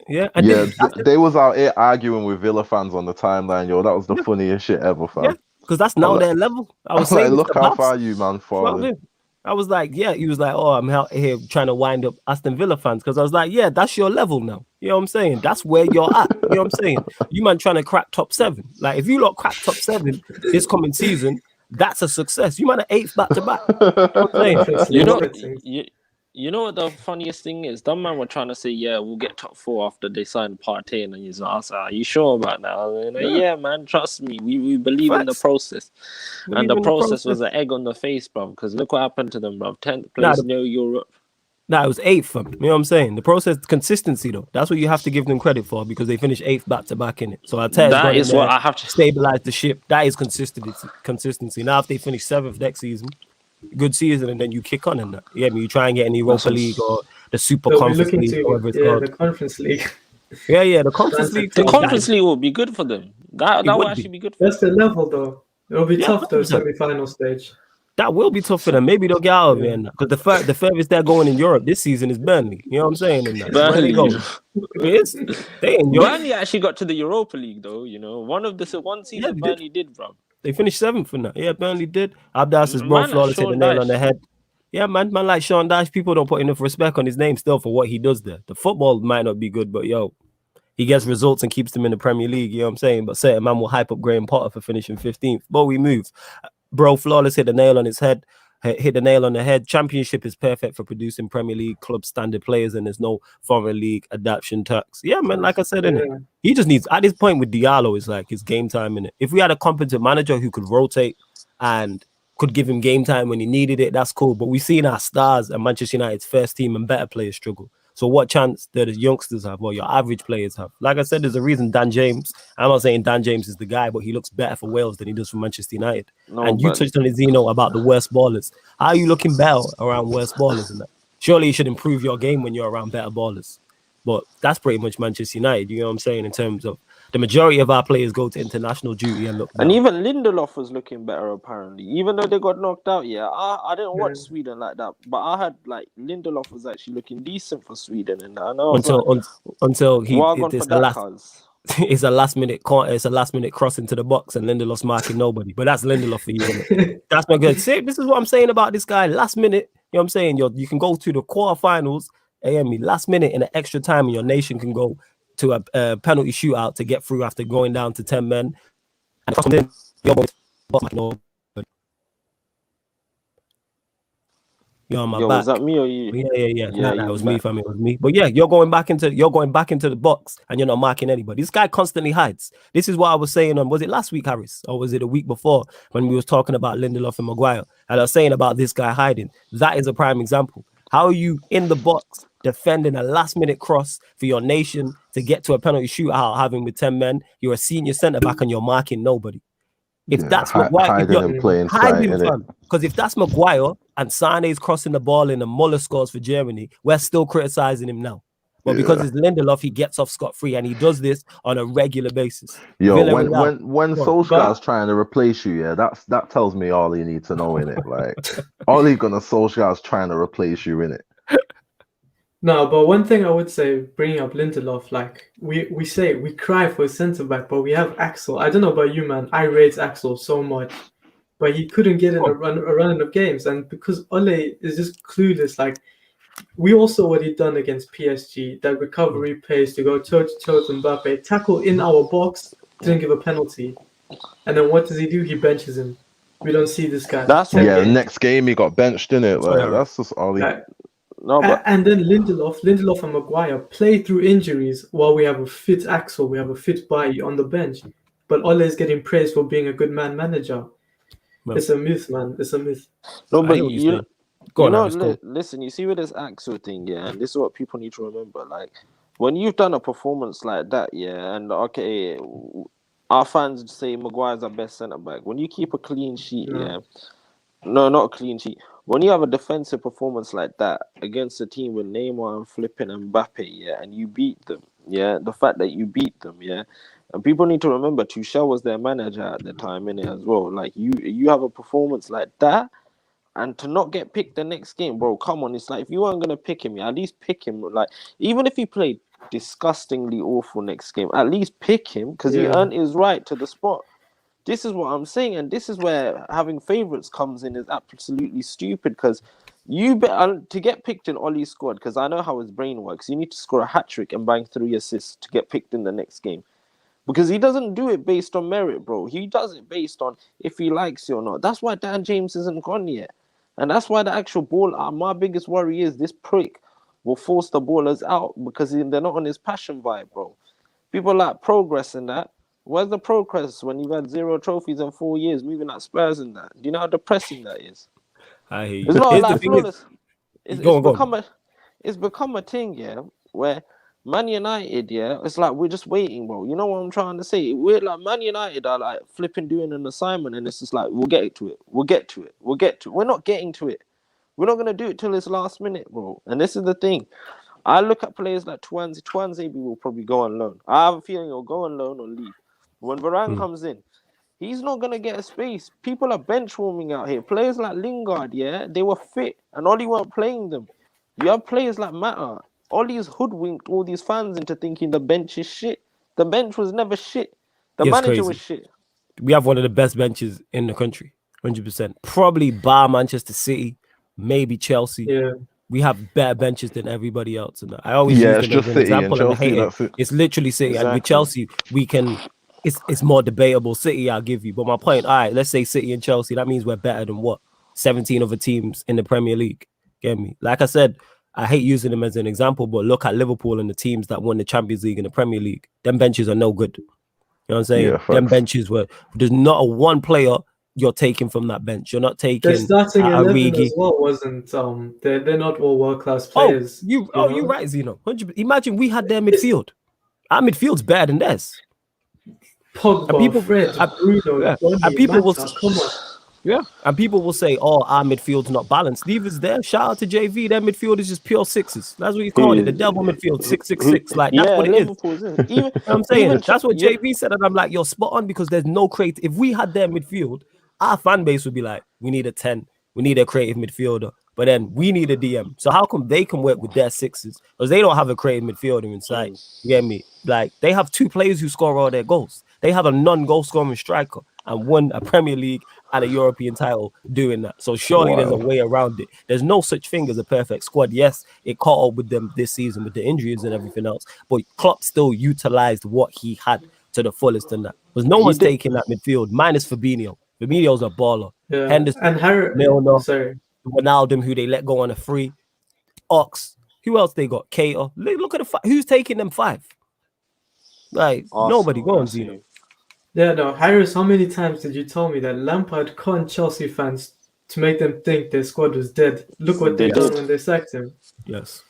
Yeah, and Yeah, they was out here arguing with Villa fans on the timeline, yo. That was the funniest shit ever, fam. Yeah, because that's now their level. I was like, saying, look how far you, man, falling. I was like, yeah, he was like, oh, I'm out here trying to wind up Aston Villa fans because I was like, yeah, that's your level now. You know what I'm saying? That's where you're at. You know what I'm saying? You man trying to crack top 7. Like if you lot crack top 7 this coming season, that's a success. You man are 8th back to back. You know what I'm saying? You know what the funniest thing is? That man were trying to say, yeah, we'll get top 4 after they sign Partey, and he's like, are you sure about that? I was like, yeah, man, trust me. We believe in the process. And the process was an egg on the face, bro, because look what happened to them, bro. 10th place, no Europe. Nah, it was 8th, fam. You know what I'm saying? The process, consistency, though. That's what you have to give them credit for because they finished 8th back to back in it. So that is what I have to stabilize the ship. That is consistency. Now, if they finish 7th next season, good season, and then you kick on in that. Yeah, you try and get in the Europa League or the Super Conference League, whatever it's called. The Conference League. Yeah, the Conference League. The Conference League will be good for them. That will actually be good for them. That's the level, though. It'll be tough, though, semi-final stage. That will be tough for them. Maybe they'll get out of it because the furthest they're going in Europe this season is Burnley. You know what I'm saying? Burnley. Burnley actually got to the Europa League, though. You know, one season Burnley did, bro. They finished 7th in that. Yeah, Burnley did. Abdas is bro flawless, hit the nail on the head. Yeah, man like Sean Dyche, people don't put enough respect on his name still for what he does there. The football might not be good, but yo, he gets results and keeps them in the Premier League. You know what I'm saying? But certain man will hype up Graham Potter for finishing 15th. But we move. Bro flawless hit the nail on his head. hit the nail on the head. Championship is perfect for producing Premier League club standard players, and there's no foreign league adaptation tax. Yeah, man, like I said, innit? He just needs, at this point with Diallo, it's like his game time in it. If we had a competent manager who could rotate and could give him game time when he needed it, that's cool. But we've seen our stars and Manchester United's first team and better players struggle. So what chance do the youngsters have, or your average players have? Like I said, there's a reason Dan James, I'm not saying Dan James is the guy, but he looks better for Wales than he does for Manchester United. No, and you touched on it, ZINO, about the worst ballers. How are you looking better around worst ballers? And that? Surely you should improve your game when you're around better ballers. But that's pretty much Manchester United, you know what I'm saying, in terms of the majority of our players go to international duty and look better. And even Lindelof was looking better, apparently. Even though they got knocked out, I didn't watch Sweden like that. But I had, like, Lindelof was actually looking decent for Sweden. And I know until he... It's a last minute cross into the box and Lindelof's marking nobody. But that's Lindelof for you. That's not good. See, this is what I'm saying about this guy. Last minute, you know what I'm saying? You can go to the quarterfinals, last minute in an extra time, and your nation can go to a penalty shootout to get through after going down to 10 men. And then you're on my back. Was that me or you? Yeah. That was me, fam. It was me. But yeah, you're going back into the box and you're not marking anybody. This guy constantly hides. This is what I was saying on, was it last week, Harris? Or was it a week before when we was talking about Lindelof and Maguire? And I was saying about this guy hiding. That is a prime example. How are you in the box defending a last-minute cross for your nation to get to a penalty shootout, having with 10 men? You're a senior centre-back and you're marking nobody. If that's Maguire, because if that's Maguire and Sane's crossing the ball and the Muller scores for Germany, we're still criticizing him now. But because it's Lindelof, he gets off scot-free, and he does this on a regular basis. When Solskjaer's trying to replace you, that tells me all you need to know in it. Like, all he's gonna Solskjaer's trying to replace you in it. No, but one thing I would say, bringing up Lindelof, like we say we cry for a centre back, but we have Axel. I don't know about you, man. I rate Axel so much, but he couldn't get in a run of games, and because Ole is just clueless. Like, we all saw what he done against PSG. That recovery pace to go toe to toe to Mbappe, tackle in our box, didn't give a penalty, and then what does he do? He benches him. We don't see this guy. The next game he got benched, didn't it? Like, that's just all he. And then Lindelof and Maguire play through injuries while we have a fit Axel, we have a fit Bailly on the bench. But Ole is getting praised for being a good manager. It's a myth, man. It's a myth. No, but listen, you see with this Axel thing, and this is what people need to remember. Like, when you've done a performance like that, and okay, our fans say Maguire's our best centre-back. When you keep a clean sheet, no, not a clean sheet. When you have a defensive performance like that against a team with Neymar and flipping Mbappe, and you beat them, the fact that you beat them, and people need to remember Tuchel was their manager at the time, innit, as well. Like, you have a performance like that, and to not get picked the next game, bro, come on. It's like, if you weren't going to pick him, at least pick him. Like, even if he played disgustingly awful next game, at least pick him, because he earned his right to the spot. This is what I'm saying, and this is where having favourites comes in is absolutely stupid, because to get picked in Ollie's squad, because I know how his brain works, you need to score a hat-trick and bang 3 assists to get picked in the next game. Because he doesn't do it based on merit, bro. He does it based on if he likes you or not. That's why Dan James isn't gone yet. And that's why the actual ball, my biggest worry is this prick will force the ballers out because they're not on his passion vibe, bro. People like progress in that. Where's the progress when you've had 0 trophies in 4 years, moving at Spurs in that? Do you know how depressing that is? I hear you. It's not like flawless. It's become a thing, where Man United, it's like we're just waiting, bro. You know what I'm trying to say? We're like, Man United are like flipping doing an assignment, and it's just like, we'll get to it. We're not getting to it. We're not going to do it till it's last minute, bro. And this is the thing. I look at players like Tuanzebe will probably go on loan. I have a feeling he'll go on loan or leave. When Varane comes in, he's not going to get a space. People are bench warming out here. Players like Lingard, they were fit, and Ollie weren't playing them. You have players like Mata. Ollie's hoodwinked all these fans into thinking the bench is shit. The bench was never shit. The manager was shit. We have one of the best benches in the country, 100%. Probably bar Manchester City, maybe Chelsea. Yeah. We have better benches than everybody else. And I always use them as an example. And I hate it. It's literally City. Exactly. And with Chelsea, we can... It's more debatable. City, I'll give you. But my point, all right, let's say City and Chelsea. That means we're better than what? 17 other teams in the Premier League. Get me? Like I said, I hate using them as an example, but look at Liverpool and the teams that won the Champions League and the Premier League. Them benches are no good. You know what I'm saying? Yeah, Them facts. benches were, there's not a one player you're taking from that bench. You're not taking The starting 11 Origi. as well wasn't. They're not all world class players. You're right, Zino. 100%. Imagine we had their midfield. Our midfield's better than theirs. Pogba, Fred, Bruno, yeah. Donny, And people will Mata, come on. Yeah, and people will say, "Oh, our midfield's not balanced." Neither's there. Shout out to JV. Their midfield is just pure sixes. That's what you call it. The devil midfield, 666. Like that's what it is. Even, You know what I'm saying even that's what yeah. JV said, and I'm like, "You're spot on," because there's no creative. If we had their midfield, our fan base would be like, "We need a 10. We need a creative midfielder." But then we need a DM. So how come they can work with their sixes? Because they don't have a creative midfielder inside. You get me? Like they have 2 players who score all their goals. They have a non-goal scoring striker and won a Premier League and a European title doing that. So surely there's a way around it. There's no such thing as a perfect squad. Yes, it caught up with them this season with the injuries and everything else, but Klopp still utilized what he had to the fullest in that. Because no one's taking that midfield, minus Fabinho. Fabinho's a baller. Yeah. Henderson, And Harry, Milner, sorry. Ronaldo, who they let go on a free. Ox. Who else they got? Cater. Look at who's taking them 5? Like nobody. Go on, Zino. Yeah, no, Harris, how many times did you tell me that Lampard conned Chelsea fans to make them think their squad was dead? Look what they done when they sacked him. Yes.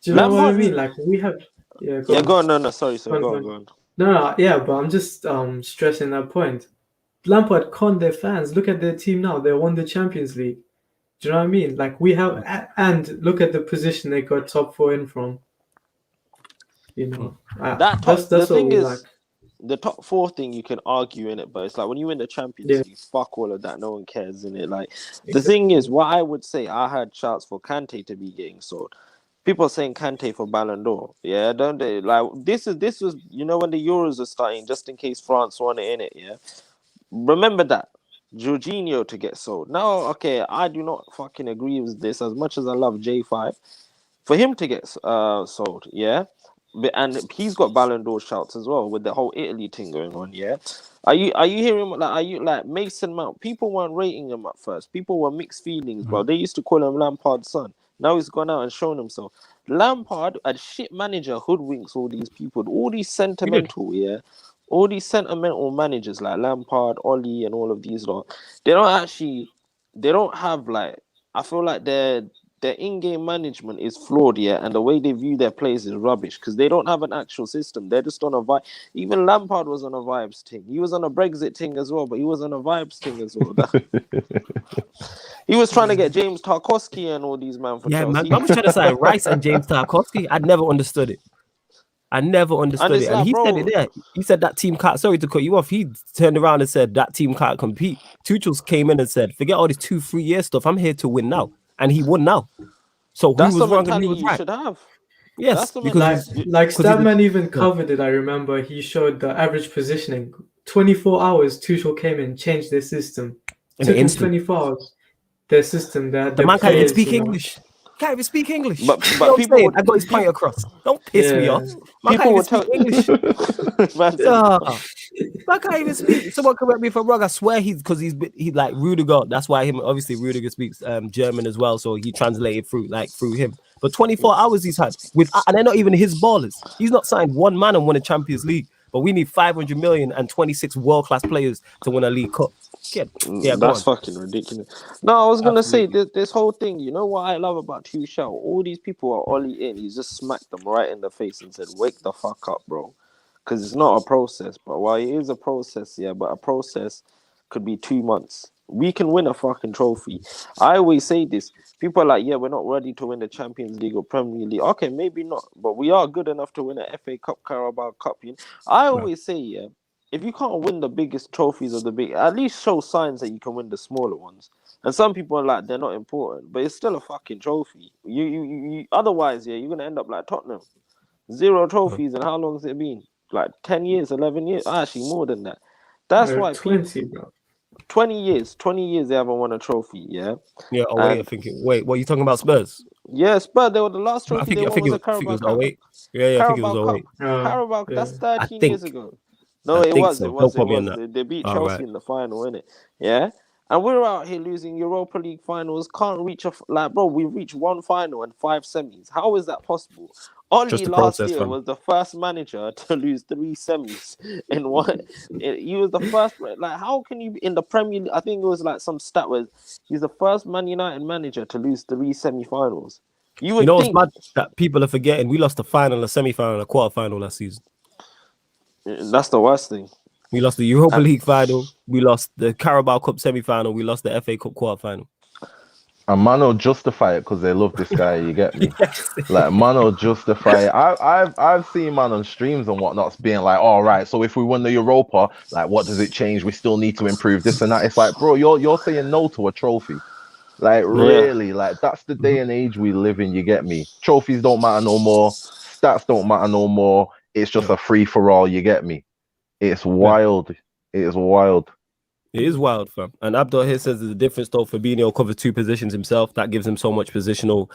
Do you know what I mean? Like we have go on. No, sorry, go on. No, yeah, but I'm just stressing that point. Lampard conned their fans. Look at their team now. They won the Champions League. Do you know what I mean? Like we have, and look at the position they got top 4 in from. You know, that's the what thing we is, like. The top 4 thing you can argue in it, but it's like when you win the Champions League, fuck all of that. No one cares in it. Like the thing is, what I would say, I had shouts for Kante to be getting sold. People are saying Kante for Ballon d'Or. Yeah, don't they? Like this was when the Euros are starting, just in case France won it in it. Yeah, remember that. Jorginho to get sold. Now, okay, I do not fucking agree with this as much as I love J5. For him to get sold, yeah, and he's got Ballon d'Or shouts as well with the whole Italy thing going on, yeah. Are you hearing like Mason Mount? People weren't rating him at first. People were mixed feelings, bro. They used to call him Lampard's son. Now he's gone out and shown himself. Lampard, a shit manager, hoodwinks all these people, all these sentimental managers like Lampard, Ollie, and all of these lot. They don't have like. I feel like their in-game management is flawed, yeah, and the way they view their players is rubbish because they don't have an actual system. They're just on a vibe. Even Lampard was on a vibes thing. He was on a Brexit thing as well, but he was on a vibes thing as well. He was trying to get James Tarkowski and all these man for Chelsea. Man, I was trying to sign Rice and James Tarkowski. I never understood it. And he said it there. He said that team can't. Sorry to cut you off. He turned around and said that team can't compete. Tuchel's came in and said, "Forget all this 2-3 year stuff. I'm here to win now." And he won now. So that's who was the wrong and mentality who was you right? should have. Yes, because Statman even covered it. I remember he showed the average positioning. 24 hours, Tuchel came in, changed their system. Took him 24 hours. Their system, the man can't even players, speak English. Can't even speak English. But people, I got his point across. Don't piss me off. Man can't even speak English. Man can't even speak. Someone correct me if I'm wrong. I swear he's like Rudiger. That's why obviously Rudiger speaks German as well, so he translated through him. But 24 hours he's had and they're not even his ballers. He's not signed one man and won a Champions League. But we need 500 million and 26 world-class players to win a League Cup. That's fucking ridiculous. No, I was going to say, this whole thing, you know what I love about Tuchel? All these people are Ollie in. He just smacked them right in the face and said, wake the fuck up, bro. Because it's not a process, but while it is a process, but a process could be 2 months. We can win a fucking trophy. I always say this. People are like, we're not ready to win the Champions League or Premier League. Okay, maybe not, but we are good enough to win an FA Cup, Carabao Cup. I always say, if you can't win the biggest trophies of the big, at least show signs that you can win the smaller ones. And some people are like, they're not important, but it's still a fucking trophy. You otherwise, you're gonna end up like Tottenham, 0 trophies. And how long has it been? Like 10 years, 11 years? Actually, more than that. That's why 20, bro. 20 years they haven't won a trophy, Yeah, I think wait, what are you talking about, Spurs? Yeah, Spurs, they were the last trophy they won was a Carabao Cup. Yeah, I think it was 08. Carabao, that's 13 years ago. No, it was. They beat Chelsea in the final, innit? Yeah? And we're out here losing Europa League finals. Can't reach bro. We reached one final and 5 semis. How is that possible? Oli the last process, year fam. was the first manager to lose 3 semis in one. He was the first. Like, how can you in the Premier League? I think it was like some stat where he's the first Man United manager to lose 3 semi-finals. You would what's think mad that people are forgetting? We lost the final, a semi-final, and a quarter-final last season. that's the worst thing. We lost the Europa League final. We lost the Carabao Cup semi-final. We lost the FA Cup quarter-final. And man will justify it because they love this guy. You get me? Yes. Like man will justify it. I've seen man on streams and whatnot being like, all right, so if we win the Europa, like what does it change? We still need to improve this and that. It's like, bro, you're saying no to a trophy. Like really, like that's the day and age we live in. You get me? Trophies don't matter no more. Stats don't matter no more. It's just a free for all. You get me? It's wild. It is wild. It is wild, fam. And Abdul here says there's a difference though. Fabinho covers 2 positions himself. That gives him so much positional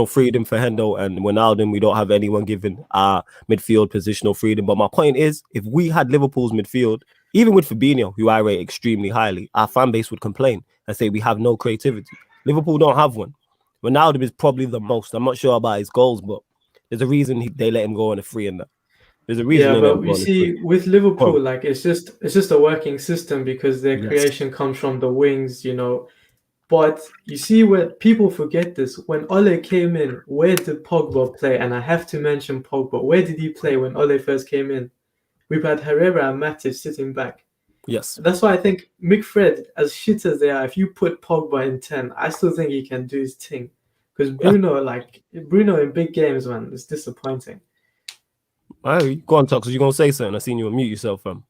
freedom for Hendo and Wijnaldum. We don't have anyone giving our midfield positional freedom. But my point is, if we had Liverpool's midfield, even with Fabinho, who I rate extremely highly, our fan base would complain and say we have no creativity. Liverpool don't have one. Wijnaldum is probably the most. I'm not sure about his goals, but there's a reason they let him go on a free and that. There's a reason. Yeah, but you see, with Liverpool, like it's just a working system because their creation comes from the wings, you know. But you see, where people forget this, when Ole came in, where did Pogba play? And I have to mention Pogba. Where did he play when Ole first came in? We've had Herrera and Matip sitting back. Yes. That's why I think McFred, as shit as they are, if you put Pogba in 10, I still think he can do his thing. Because Bruno in big games, man, it's disappointing. Hey, go on, Tox. You're gonna say something. I seen you unmute yourself, fam.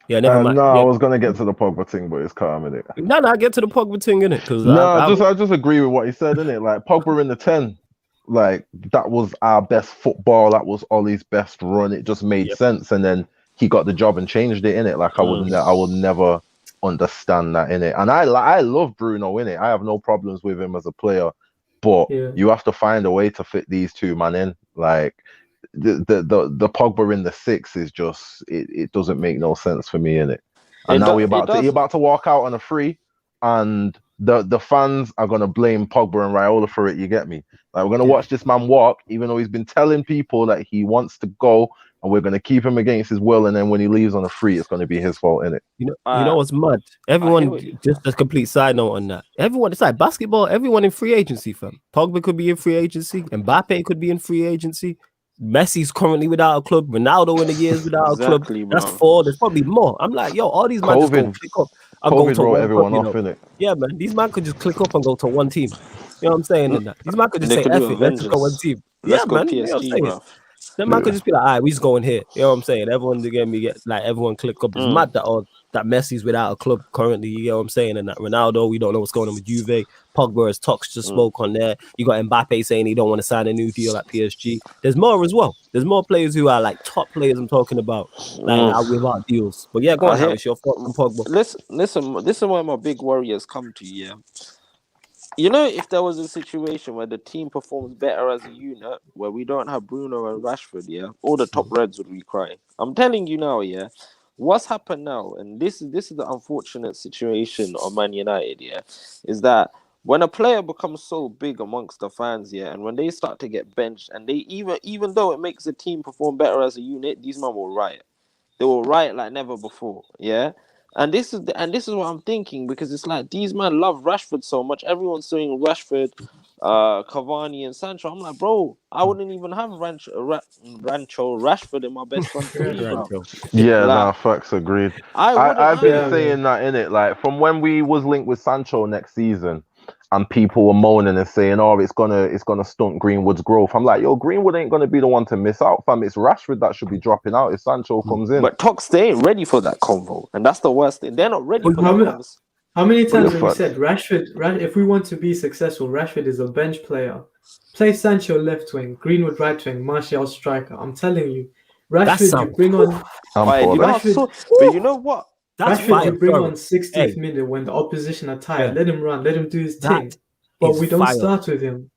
Yeah, never mind. No, I was gonna get to the Pogba thing, but it's calm, innit? No, get to the Pogba thing, innit? Because I just agree with what he said, innit? Like Pogba in the 10, like that was our best football. That was Ollie's best run. It just made sense, and then he got the job and changed it, innit? Like I would never understand that, innit? And I love Bruno, innit? I have no problems with him as a player, but you have to find a way to fit these two man in, like. The Pogba in the 6 is just it doesn't make no sense for me in it. And now you're about to walk out on a free, and the fans are gonna blame Pogba and Raiola for it. You get me? Like we're gonna watch this man walk, even though he's been telling people that he wants to go, and we're gonna keep him against his will. And then when he leaves on a free, it's gonna be his fault, innit? You know what's mad? Everyone, just a complete side note on that. Everyone, it's like basketball. Everyone in free agency, fam. Pogba could be in free agency, Mbappe could be in free agency. Messi's currently without a club. Ronaldo in the years without a club. That's 4. There's probably more. I'm like, yo, all these men just go click up and go to one everyone club, off, innit? Yeah, man. These men could just click up and go to one team. You know what I'm saying? And that. These men could just say, F it, let's just go one team. Let's go man. PSG, you know what I'm saying? bro. Then man could just be like, all right, we just going here. You know what I'm saying? Everyone everyone click up. It's mad that Messi's without a club currently. You know what I'm saying? And that Ronaldo, we don't know what's going on with Juve. Pogba, as Tox just spoke on there. You got Mbappe saying he don't want to sign a new deal at PSG. There's more as well. There's more players who are like top players I'm talking about, like without deals. But yeah, go on, Harris, your thoughts on Pogba. Listen, this is where my big warriors come to, yeah. You know, if there was a situation where the team performs better as a unit, where we don't have Bruno and Rashford, yeah, all the top reds would be crying. I'm telling you now, yeah, what's happened now, and this is the unfortunate situation of Man United, yeah, is that when a player becomes so big amongst the fans, yeah, and when they start to get benched, and they even though it makes the team perform better as a unit, these men will riot. They will riot like never before, yeah. And this is what I'm thinking, because it's like these men love Rashford so much. Everyone's saying Rashford, Cavani, and Sancho. I'm like, bro, I wouldn't even have Rancho Rashford in my best front three, bro. Yeah, like, facts agreed. I've been saying that, innit? Like from when we was linked with Sancho next season, and people were moaning and saying, "Oh, it's gonna stunt Greenwood's growth." I'm like, "Yo, Greenwood ain't gonna be the one to miss out, fam. It's Rashford that should be dropping out if Sancho comes in." But Tox, they ain't ready for that convo, and that's the worst thing. They're not ready for that. How many times have we said Rashford? If we want to be successful, Rashford is a bench player. Play Sancho left wing, Greenwood right wing, Martial striker. I'm telling you, Rashford you bring on. But you know what? Rashford you bring on 60th minute when the opposition are tired. Let him run. Let him do his thing. But we don't start with him.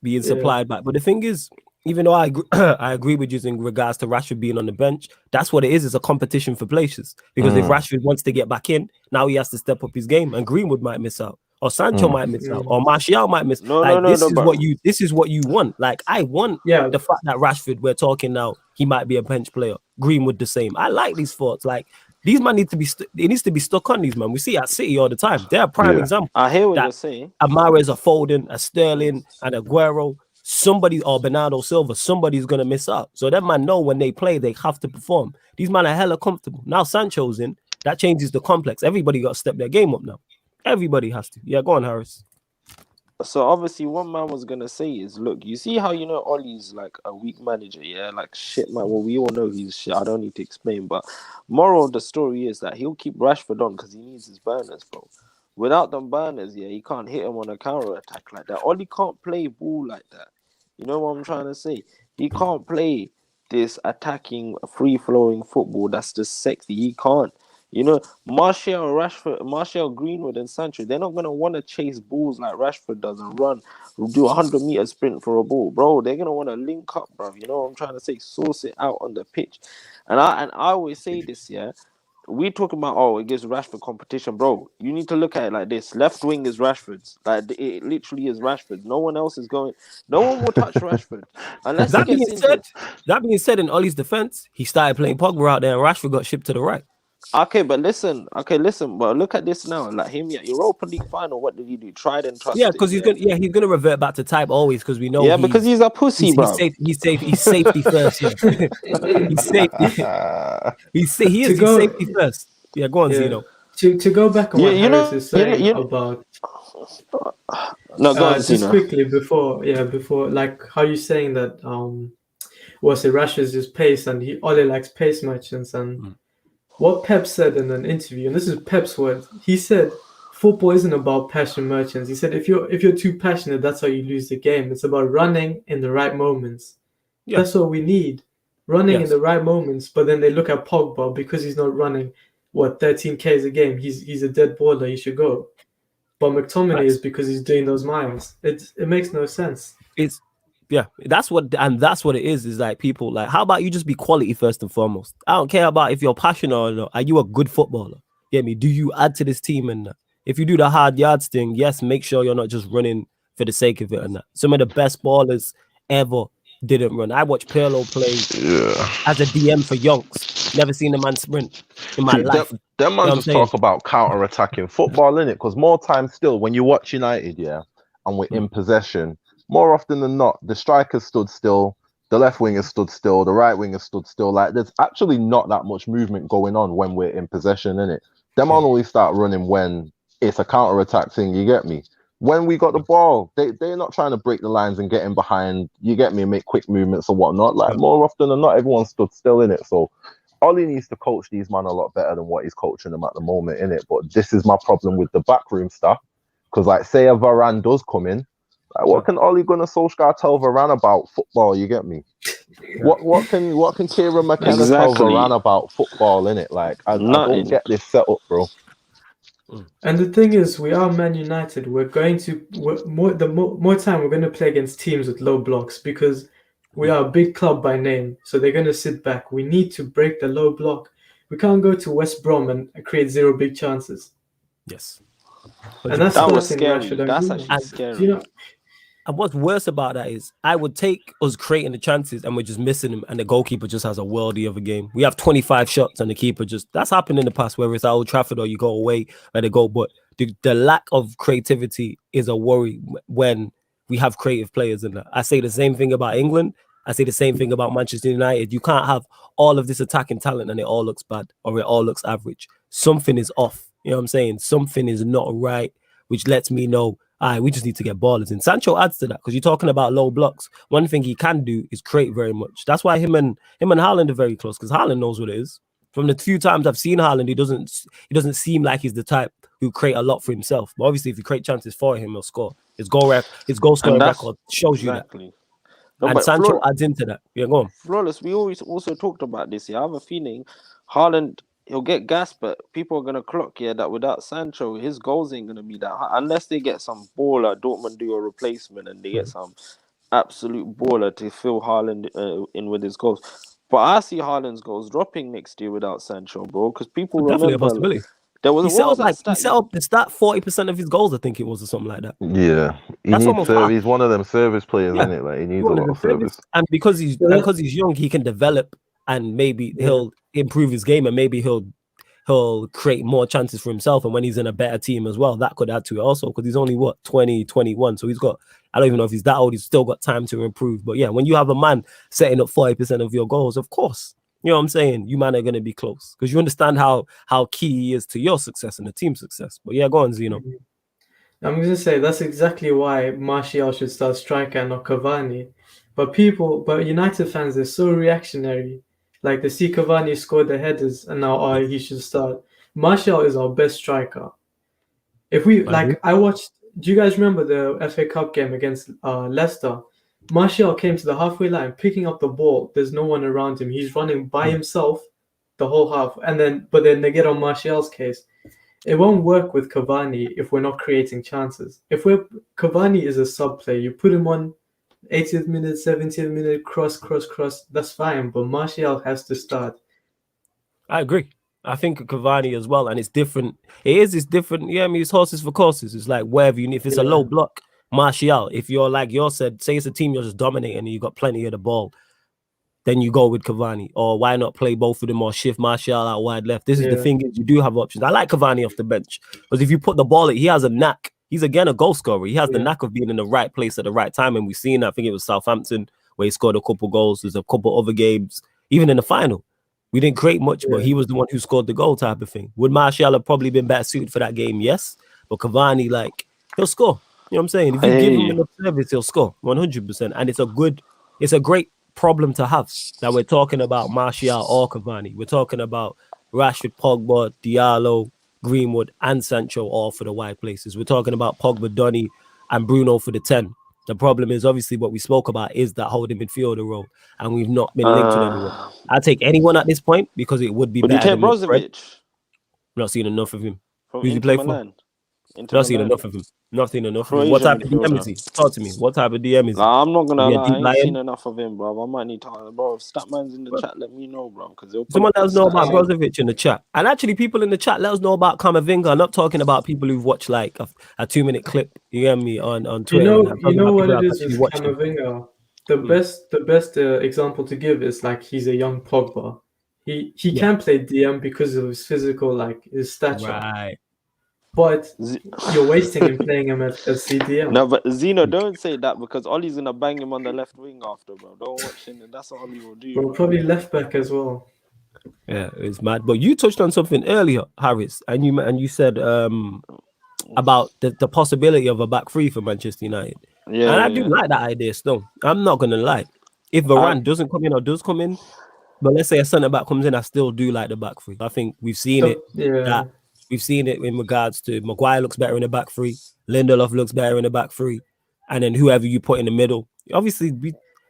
Being supplied back. But the thing is, even though I agree, I agree with you in regards to Rashford being on the bench, that's what it is. It's a competition for places. Because if Rashford wants to get back in, now he has to step up his game, and Greenwood might miss out, or Sancho might miss out, or Martial might miss. No, This is but what you want. Like, I want the fact that Rashford, we're talking now, he might be a bench player. Greenwood the same. I like these thoughts. Like, these man need to be. It needs to be stuck on these man. We see at City all the time. They're a prime example. I hear what that you're saying. A Mahrez, a Foden, a Sterling, and Aguero. Somebody, or Bernardo Silva, somebody's gonna miss out. So that man know when they play, they have to perform. These men are hella comfortable. Now Sancho's in, that changes the complex. Everybody got to step their game up now. Everybody has to. Yeah, go on, Harris. So obviously, what man was gonna say is, look, you see how Ollie's like a weak manager, yeah, like shit, man. Well, we all know he's shit. I don't need to explain, but moral of the story is that he'll keep Rashford on because he needs his burners, bro. Without them burners, yeah, he can't hit him on a counter attack like that. Ollie can't play ball like that. You know what I'm trying to say? He can't play this attacking, free-flowing football that's just sexy. He can't. Martial, Rashford, Martial, Greenwood, and Sancho, they're not going to want to chase balls like Rashford does and run, do a 100-meter sprint for a ball. Bro, they're going to want to link up, bro. You know what I'm trying to say? Source it out on the pitch. And I always say this, yeah. We talking about, it gives Rashford competition, bro. You need to look at it like this. Left wing is Rashford's. Like, it literally is Rashford. No one else is going. No one will touch Rashford unless he gets injured. That being said, in Ollie's defense, he started playing Pogba out there, and Rashford got shipped to the right. Okay, but listen. But look at this now. Like him, Europa League final. What did he do? Tried and trusted. Yeah, because he's gonna revert back to type always. Because we know. Yeah, because he's a pussy, bro. He's safety first. Yeah, he's safety. He is safety first. Yeah, go on, Zino. To go back on what Harris is saying about. No, go on, just Zino. quickly before like how you saying that Rashford's just pace and Ole likes pace merchants and. What Pep said in an interview, and this is Pep's words, he said, football isn't about passion merchants. He said, if you're too passionate, that's how you lose the game. It's about running in the right moments. Yeah. That's what we need. Running in the right moments. But then they look at Pogba because he's not running, 13 Ks a game. He's a dead baller. He should go. But McTominay is because he's doing those miles. It makes no sense. That's what it is. Is like people like, how about you just be quality first and foremost? I don't care about if you're passionate or not. Are you a good footballer? Get me? Do you add to this team? And if you do the hard yards thing, yes, make sure you're not just running for the sake of it. And that some of the best ballers ever didn't run. I watched Pirlo play as a DM for Yonks. Never seen a man sprint in my life. Them man just talk about counter-attacking football, innit? Because more times still, when you watch United, and we're in possession. More often than not, the strikers stood still, the left winger stood still, the right winger stood still. Like, there's actually not that much movement going on when we're in possession, innit? Them only start running when it's a counter-attack thing, you get me? When we got the ball, they're not trying to break the lines and get in behind, you get me, and make quick movements and whatnot. Like, more often than not, everyone stood still, innit? So, Ollie needs to coach these men a lot better than what he's coaching them at the moment, innit? But this is my problem with the backroom stuff. Because, like, say a Varane does come in, like, what can Ole Gunnar Solskjaer tell Varane about football? You get me? What can Kieran McKenna tell Varane about football? Innit? Like, I don't get this set up, bro. And the thing is, we are Man United. We're going to more time we're going to play against teams with low blocks because we are a big club by name. So they're going to sit back. We need to break the low block. We can't go to West Brom and create 0 big chances. Yes, and that's that was scary. That's actually scary. And what's worse about that is I would take us creating the chances and we're just missing them and the goalkeeper just has a worldie of a game. We have 25 shots and the keeper that's happened in the past, whether it's at Old Trafford or you go away and they go. But the lack of creativity is a worry when we have creative players in that. I say the same thing about England. I say the same thing about Manchester United. You can't have all of this attacking talent and it all looks bad or it all looks average. Something is off. You know what I'm saying? Something is not right, which lets me know, we just need to get ballers in. Sancho adds to that because you're talking about low blocks. One thing he can do is create very much. That's why him and Haaland are very close because Haaland knows what it is. From the few times I've seen Haaland, he doesn't seem like he's the type who create a lot for himself. But obviously, if you create chances for him, he'll score. His goal scoring record shows you that. No, and Sancho adds into that. Yeah, go on. Flawless, we always also talked about this. I have a feeling Haaland, he'll get gas, but people are going to clock that without Sancho, his goals ain't going to be that high. Unless they get some baller, Dortmund do a replacement and they get some absolute baller to fill Haaland in with his goals. But I see Haaland's goals dropping next year without Sancho, bro. Because people Definitely a remember possibility. there was He what set was up that stat? he set up the stat 40% of his goals, I think it was, or something like that. Yeah, he That's needs almost service. half. He's one of them service players, Yeah. isn't it? Like he needs a One of lot the of service. And because he's young, he can develop, and maybe he'll improve his game, and maybe he'll create more chances for himself. And when he's in a better team as well, that could add to it also, because he's only 20, 21. So he's got, I don't even know if he's that old, he's still got time to improve. But yeah, when you have a man setting up 40% of your goals, of course, you know what I'm saying, you man are going to be close, because you understand how key he is to your success and the team's success. But yeah, go on, Zino. I'm going to say that's exactly why Martial should start striker and not Cavani. But United fans, they're so reactionary. Like, they see Cavani scored the headers and now he should start. Martial is our best striker. If we, I watched, do you guys remember the FA Cup game against Leicester? Martial came to the halfway line, picking up the ball. There's no one around him. He's running by himself the whole half. But then they get on Martial's case. It won't work with Cavani if we're not creating chances. Cavani is a sub player. You put him on 80th minute, 70th minute, cross, that's fine. But Martial has to start. I agree. I think Cavani as well, and it's different. It's different. Yeah, I mean, it's horses for courses. It's like wherever you need. If it's a low block, Martial. If you're like you said, say it's a team you're just dominating and you got plenty of the ball, then you go with Cavani. Or why not play both of them or shift Martial out wide left? This is the thing, is you do have options. I like Cavani off the bench, because if you put the ball, he has a knack. He's again a goal scorer. He has the knack of being in the right place at the right time, and we've seen. I think it was Southampton where he scored a couple goals. There's a couple other games, even in the final. We didn't create much, but he was the one who scored the goal, type of thing. Would Martial have probably been better suited for that game? Yes. But Cavani, like, he'll score. You know what I'm saying? If you give him enough service, he'll score 100%. And it's a great problem to have, that we're talking about Martial or Cavani. We're talking about Rashford, Pogba, Diallo, Greenwood, and Sancho all for the wide places. We're talking about Pogba, Donny, and Bruno for the 10. The problem is, obviously, what we spoke about is that holding midfielder role, and we've not been linked with anyone. I'll take anyone at this point, because it would be better than Brozovic? Not seen enough of him. From Who's he play for? Not seen enough of him. Not seen enough of him. What type of DM is he? Talk to me. What type of DM is he? I'm not gonna lie, I ain't seen enough of him, bro. I might need to, bro. If Statman's in the chat, let me know, bro. Because someone let us know about Brozovic in the chat. And actually, people in the chat, let us know about Kamavinga. I'm not talking about people who've watched like a 2-minute clip. You get me on Twitter. You know what it is with Kamavinga. The best example to give is like he's a young Pogba. He can play DM because of his physical, like his stature. Right. But you're wasting him playing him as CDM. No, but Zino, don't say that, because Ollie's gonna bang him on the left wing after, bro. Don't watch him. That's what Ollie will do. Bro, probably left back as well. Yeah, it's mad. But you touched on something earlier, Harris, and you said about the possibility of a back three for Manchester United. Yeah, and I do like that idea still. I'm not gonna lie. If Varane doesn't come in or does come in, but let's say a centre back comes in, I still do like the back three. I think we've seen it. Yeah. We've seen it in regards to Maguire looks better in the back three, Lindelof looks better in the back three, and then whoever you put in the middle. Obviously,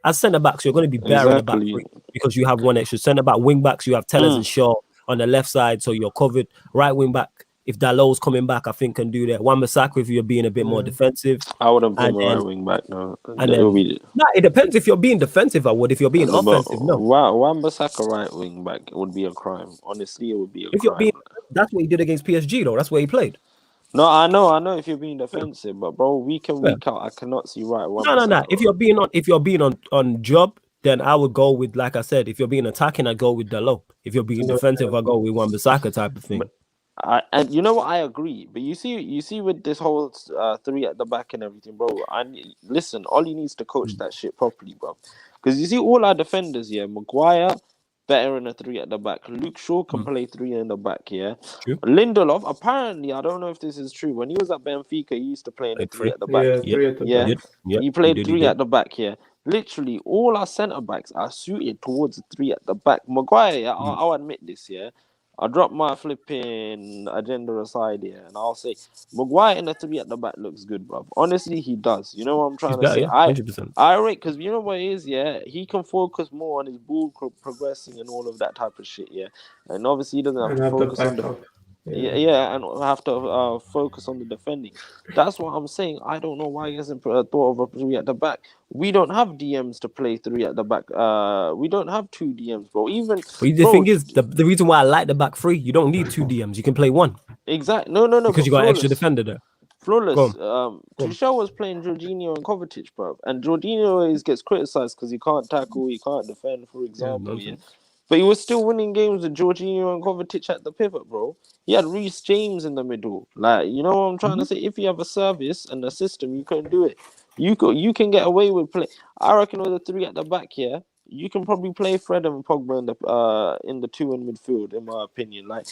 as centre backs, you're going to be better in the back three, because you have one extra centre back. Wing backs, you have Tellers and Shaw on the left side, so you're covered. Right wing back, if Dalot's coming back, I think can do that. Wan-Bissaka, if you're being a bit more defensive. I wouldn't put my right wing back, no. It depends. If you're being defensive, I would. If you're being offensive, no. Wan-Bissaka right wing back, it would be a crime. Honestly, it would be a crime. That's what he did against PSG, though. That's where he played. No, I know. If you're being defensive, but bro, week in week out, I cannot see right. No. If you're being on job, then I would go with, like I said, if you're being attacking, I go with Dalot. If you're being defensive, I go with Wan-Bissaka type of thing. And you know what? I agree. But you see, with this whole three at the back and everything, bro. Listen, Ollie needs to coach that shit properly, bro. Because you see, all our defenders, Maguire, better in a three at the back. Luke Shaw can play three in the back, True. Lindelof, apparently, I don't know if this is true. When he was at Benfica, he used to play in a three at the back. He played three at the back here. Literally, all our centre backs are suited towards the three at the back. Maguire, I'll admit this, I'll drop my flipping agenda aside here, and I'll say Maguire in the three at the back looks good, bro. Honestly, he does. You know what I'm trying to say? 100%. I rate, because you know what it is, he can focus more on his ball progressing and all of that type of shit, And obviously, he doesn't have to focus on Yeah, and have to focus on the defending. That's what I'm saying. I don't know why he hasn't thought of a three at the back. We don't have DMs to play three at the back. We don't have two DMs, bro. Even But the thing is, the reason why I like the back three, you don't need two DMs. You can play one. Exactly. No. Because you got an extra defender there. Flawless. Go on. Tuchel was playing Jorginho and Kovacic, bro, and Jorginho always gets criticized because he can't tackle, he can't defend, for example. Yeah. But he was still winning games with Jorginho and Kovacic at the pivot, bro. He had Reece James in the middle. Like, you know what I'm trying to say? If you have a service and a system, you can do it. You can get away with play. I reckon with the three at the back here, you can probably play Fred and Pogba in the two in midfield, in my opinion. Like,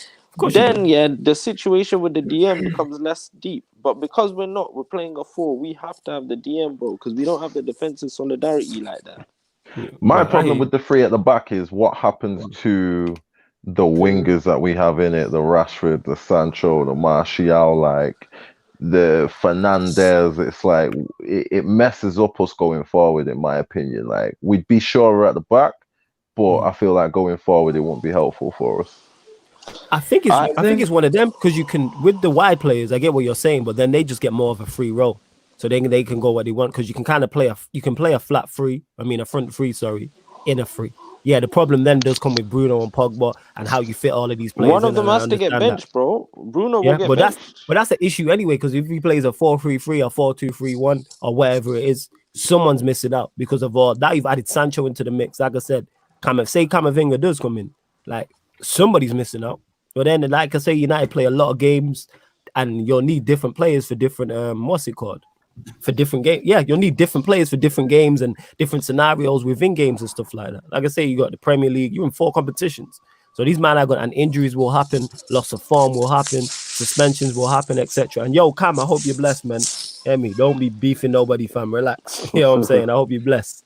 then the situation with the DM becomes less deep. But because we're playing a 4, we have to have the DM, bro, because we don't have the defensive solidarity like that. My problem with the three at the back is what happens to the wingers that we have in it, the Rashford, the Sancho, the Martial, like the Fernandez. It's like it messes up us going forward, in my opinion. Like, we'd be surer at the back, but I feel like going forward it won't be helpful for us. I think it's one of them, because you can, with the wide players, I get what you're saying, but then they just get more of a free roll. So they can go what they want, because you can kind of play a flat free, a front free, in a free. Yeah, the problem then does come with Bruno and Pogba and how you fit all of these players. One of them has to get benched, bro. Bruno will get benched. But that's the issue anyway, because if he plays a 4-3-3 or 4-2-3-1 or whatever it is, someone's missing out because of all that. You've added Sancho into the mix. Like I said, Camavinga does come in, like somebody's missing out. But then, like I say, United play a lot of games, and you'll need different players for different for different games. Yeah, you'll need different players for different games and different scenarios within games and stuff like that. Like I say, you got the Premier League, you're in 4 competitions. So these man are going, and injuries will happen, loss of form will happen, suspensions will happen, etc. And yo, Cam, I hope you're blessed, man. Hear me? Don't be beefing nobody, fam. Relax. You know what I'm saying? I hope you're blessed.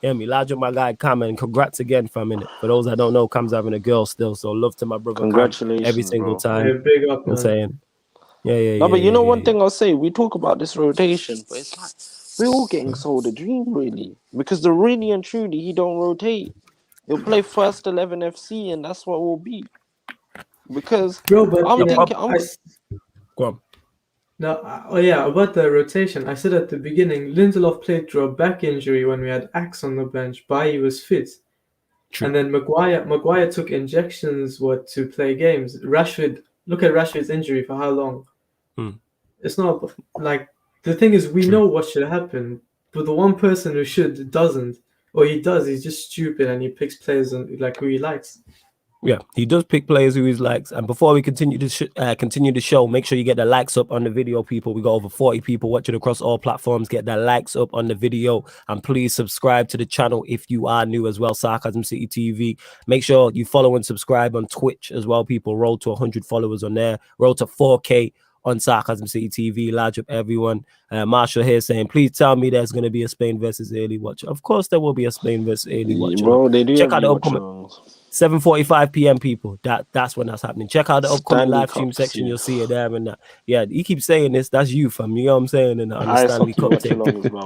Hear me? Large up my guy Cam, and congrats again, fam. In it. For those that don't know, Cam's having a girl still, so love to my brother. Congratulations, Cam, every single time. Yeah, big up, man. I'm saying. Yeah. No, but you know one thing I'll say, we talk about this rotation, but it's like we're all getting sold a dream, really, because the really and truly he don't rotate. He'll play first 11 FC, and that's what we'll be. Because bro, but I'm thinking, go on. No, about the rotation, I said at the beginning, Lindelof played through a back injury when we had Axe on the bench. Bailly was fit. True. And then Maguire took injections to play games. Look at Rashford's injury for how long? It's not like, the thing is, we know what should happen, but the one person who should doesn't, or he does, he's just stupid and he picks players like who he likes. Yeah, he does pick players who he likes. And before we continue the show, make sure you get the likes up on the video, people. We got over 40 people watching across all platforms. Get the likes up on the video, and please subscribe to the channel if you are new as well. Sarcasm City TV. Make sure you follow and subscribe on Twitch as well, people. Roll to 100 followers on there. Roll to 4K on Sarcasm City TV. Large up everyone. Marshall here saying, please tell me there's going to be a Spain versus Italy watch. Of course there will be a Spain versus Italy watch. Bro, they do. Check out the upcoming 7:45 p.m. people. That's when that's happening. Check out the upcoming live stream section. You'll see it there and that. Yeah, he keeps saying this. That's you, fam. You know what I'm saying? And on the Stanley Cup thing.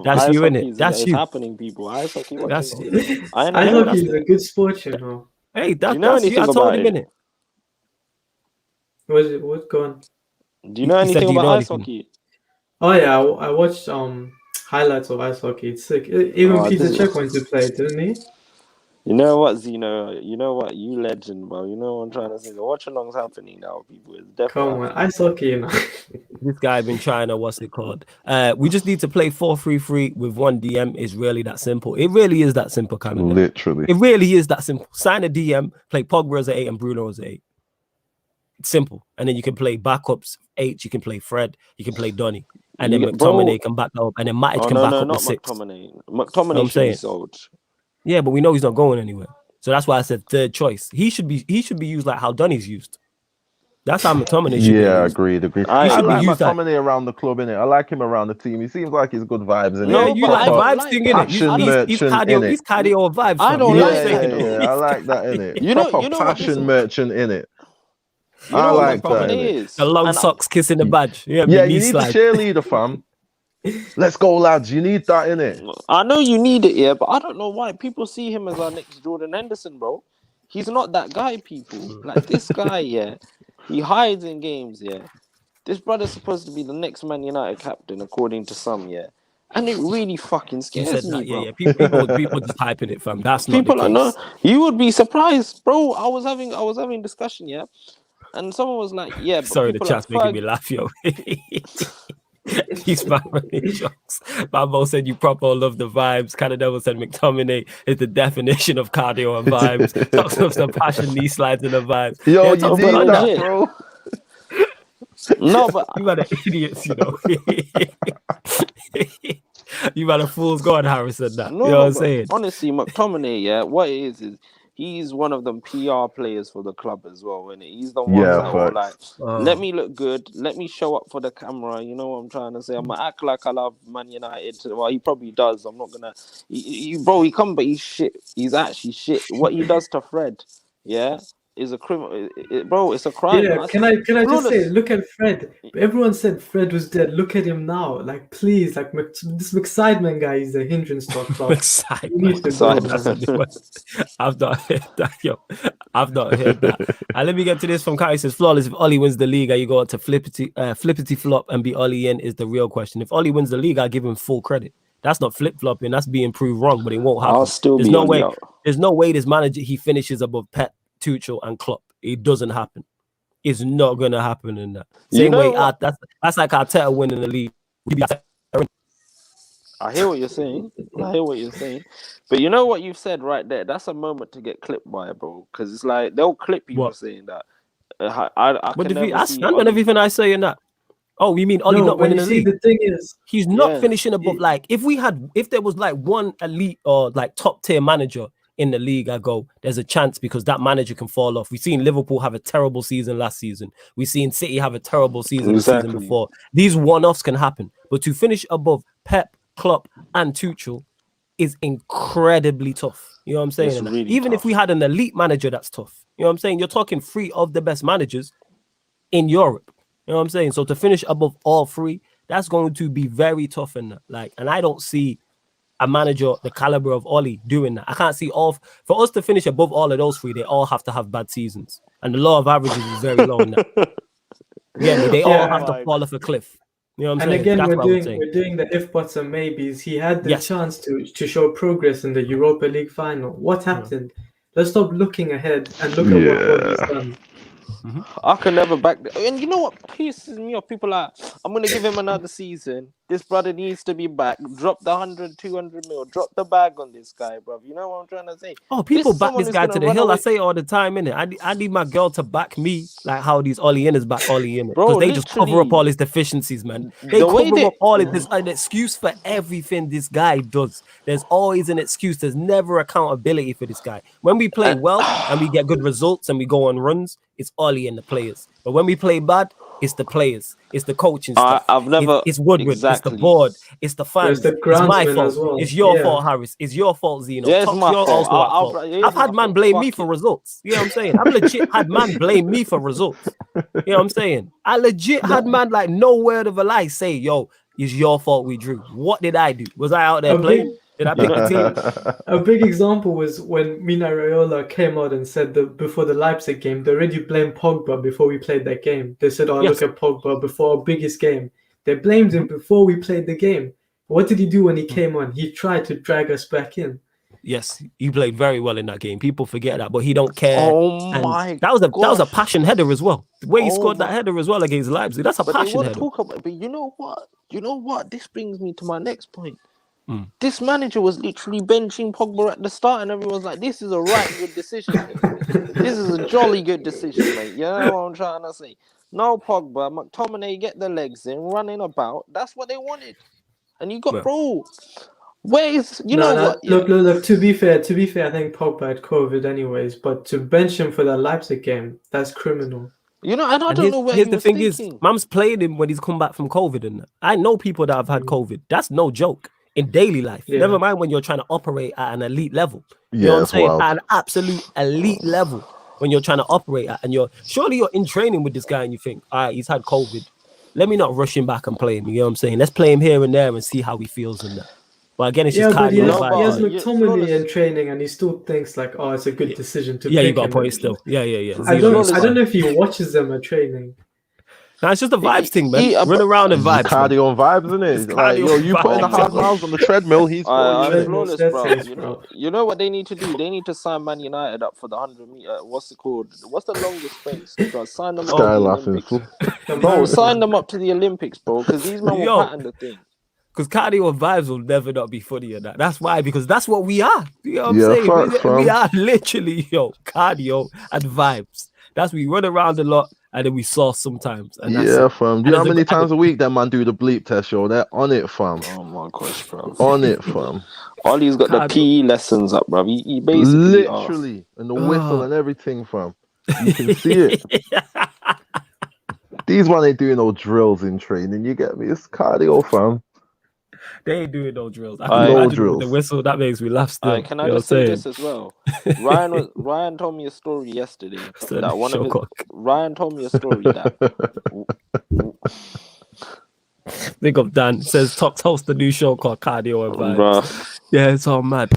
That's you, innit? That's you. Happening, people. Ice hockey is a good sport, you know. Hey, that's you. I told him, innit? What's going on? Do you know anything about ice hockey? Oh yeah, I watched highlights of ice hockey. It's sick. Even Peter Cech went to play, didn't he? You know what, ZINO? You know what? You legend, bro. You know what I'm trying to say? The watch-along's happening now, people. It's definitely come on, ice hockey, you know. This guy been trying to, what's it called? We just need to play 4-3-3 with one DM. It's really that simple. It really is that simple, kind of. Literally. It really is that simple. Sign a DM, play Pogba as an 8 and Bruno as an 8. It's simple. And then you can play backups 8. You can play Fred. You can play Donny. And then McTominay can back up. And then Matic can back up the 6. McTominay should be sold. Yeah, but we know he's not going anywhere. So that's why I said third choice. He should be used like how Donny's used. That's how McTominay should be used. Agreed. I like McTominay around the club, innit? I like him around the team. He seems like he's good vibes, innit? No, you like vibes thing, innit? He's cardio vibes. I don't like that. I like that, innit? You know passion merchant, innit? I like that. The long socks kissing the badge. Yeah, you need the cheerleader, fam. Let's go, lads. You need that, innit? I know you need it, yeah, but I don't know why people see him as our next Jordan Henderson, bro. He's not that guy, people. Like, this guy, yeah. He hides in games, yeah. This brother's supposed to be the next Man United captain, according to some, yeah. And it really fucking You scares said me, that, bro. yeah. People just hyping it, fam. That's not People the are case. no. You would be surprised, bro. I was having discussion, yeah, and someone was like, yeah, but Sorry, the people chat's like making me laugh, yo. He's my jokes. Bambo said you proper love the vibes. Canadevil said McTominay is the definition of cardio and vibes. Talks of some passion, knee slides and the vibes. Yo, Yeah, you talks need about that, legit. bro. No, but You man are idiots, you know. You man are fools. Go on, Harrison. That no, you know what I'm but saying? honestly, McTominay, yeah, what it is he's one of them PR players for the club as well, isn't it? He's the ones Yeah, that will like, facts. let me look good, let me show up for the camera. You know what I'm trying to say? I'm gonna act like I love Man United. Well, he probably does. I'm not gonna, bro. He come, but he's shit. He's actually shit. What he does to Fred, yeah, is a criminal, bro. It's a crime. Yeah, can I just say, Flawless. look at Fred. Everyone said Fred was dead. Look at him now. Like, please, like this McSideman guy is a hindrance to our club. Side, He needs to Side. go. That's a new one. I've not heard that, yo. I've not heard that. And let me get to this from Kai. He says, flawless. If Ollie wins the league, you go on to flippity flop and be Ollie in is the real question. If Ollie wins the league, I give him full credit. That's not flip flopping. That's being proved wrong, but it won't happen. I'll still There's be no on way. the out. There's no way this manager he finishes above Pep, Tuchel, and Klopp. It doesn't happen. It's not gonna happen in that You same know way. what? That's like Arteta winning the league. I hear what you're saying. I hear what you're saying. But you know what you've said right there? That's a moment to get clipped by, bro. Because it's like they'll clip you for What? saying that. I What can did we? never I see stand on Ollie. everything I say in that. Oh, you mean Ollie No, not but winning you the see, league? the thing is, He's not Yeah. finishing above. Like if there was like one elite or like top tier manager in the league, I go, there's a chance because that manager can fall off. We've seen Liverpool have a terrible season last season. We've seen City have a terrible season the season Exactly. before. These one-offs can happen, but to finish above Pep, Klopp, and Tuchel is incredibly tough. You know what I'm saying? It's And really even if tough. we had an elite manager, that's tough. You know what I'm saying? You're talking 3 of the best managers in Europe. You know what I'm saying? So to finish above all 3, that's going to be very tough. And I don't see a manager the caliber of Ollie doing that. I can't see for us to finish above all of those 3, they all have to have bad seasons. And the law of averages is very low in that. Yeah, they all Yeah. have to fall off a cliff. You know what I'm and saying? again, That's we're what I would say. doing the if buts and maybes. He had the Yes. chance to show progress in the Europa League final. What happened? Let's stop looking ahead and look at what he's done. I can never back. And you know what pisses me off? People are, I'm going to give him another season. This brother needs to be back. Drop the 100, 200 mil. Drop the bag on this guy, bro. You know what I'm trying to say? Oh, people This back someone this who's guy gonna to the run hill. I away- say it all the time, innit? I need my girl to back me like how these Ollie inners back Ollie in it. Bro, Because they just cover up literally. all his deficiencies, man. They The way cover they- up all of this, an excuse for everything this guy does. There's always an excuse. There's never accountability for this guy. When we play well and we get good results and we go on runs, it's Ollie and the players. But when we play bad, it's the players. It's the coaching stuff. I've never- It's Woodward. exactly. It's the board. It's the fans. the It's my groundsman fault. as well. It's your Yeah. fault, Harris. It's your fault, Zino. Yeah, it's Tops, my you're fault. also at I'll- fault. it is I've had my man fault. blame me Fuck for it. results. You know what I'm saying? I've legit had man blame me for results. You know what I'm saying? I legit had man like no word of a lie say, yo, it's your fault we drew. What did I do? Was I out there A playing? Did I pick the team? A big example was when Mina Raiola came out and said that before the Leipzig game, they already blamed Pogba before we played that game. They said, oh, Yes. look at Pogba before our biggest game. They blamed him before we played the game. What did he do when he came on? He tried to drag us back in. Yes, he played very well in that game. People forget that, but he don't care. Oh And my that was a gosh. passion header as well. The way he Oh scored that my- header as well against Leipzig, that's a But they passion want header. to talk about. But you know what? You know what? This brings me to my next point. Mm. This manager was literally benching Pogba at the start, and everyone's like, "This is a right good decision. This is a jolly good decision, mate." You know what I'm trying to say? No Pogba, McTominay get the legs in, running about. That's what they wanted, and you got Well. bro. Where is what? Yeah. Look. To be fair, I think Pogba had COVID anyways. But to bench him for that Leipzig game, that's criminal. You know, and I And don't know where here's he the was thing thinking. is, Mum's played him when he's come back from COVID, and I know people that have had COVID. That's no joke in daily life. Yeah. Never mind when you're trying to operate at an elite level. You know what I'm it's saying? wild. At an absolute elite level, when you're trying to operate at, and you're in training with this guy, and you think, all right, he's had COVID. Let me not rush him back and play him. You know what I'm saying? Let's play him here and there and see how he feels in that. But again, it's Yeah, just but cardio he has, and but- he has vibes. yeah, McTominay flawless. in training, and he still thinks like, oh, it's a good decision to Yeah, pick you got a him. point still. Yeah. I Zero is don't fine. know if he watches them at training. Nah, it's just a vibes thing, man. He- Run around and It's vibes. man. cardio and vibes, isn't It's it? Like, cardio yo, and you put in the vibes. hard miles on the treadmill, he's putting you in it. Treadmill Flawless, bro. sessions, You bro. know what they need to do? They need to sign Man United up for the 100-meter. What's it called? What's the longest sprint? Bro, sign them up to Sky the laughing. Olympics. The Bro, marathon. sign them up to the Olympics, bro, because these men will Yo. pattern the thing. Because cardio and vibes will never not be funny in that. That's why, because that's what we are. You know what I'm Yeah, saying? facts, We fam. are literally, cardio and vibes. That's we run around a lot and then we sauce sometimes. And that's Yeah, it. fam. And Do you know how there's a many good- times a week that man do the bleep test, yo? They're on it, fam. Oh my gosh, bro. On it, fam. Ollie's got the Cardio. PE lessons up, bro. He basically Literally. And the whistle Oh. and everything, fam. You can see it. These one ain't doing no drills in training, you get me? It's cardio, fam. They ain't doing no drills. I No can imagine drills. the whistle, that makes me laugh still. Can I You know just what I'm say saying? this as well? Ryan told me a story yesterday Sterling that one of his, Shawcock. Ryan told me a story that Big up Dan. Says top host the new show called Cardio and Vibes. bruh. Yeah, it's all mad.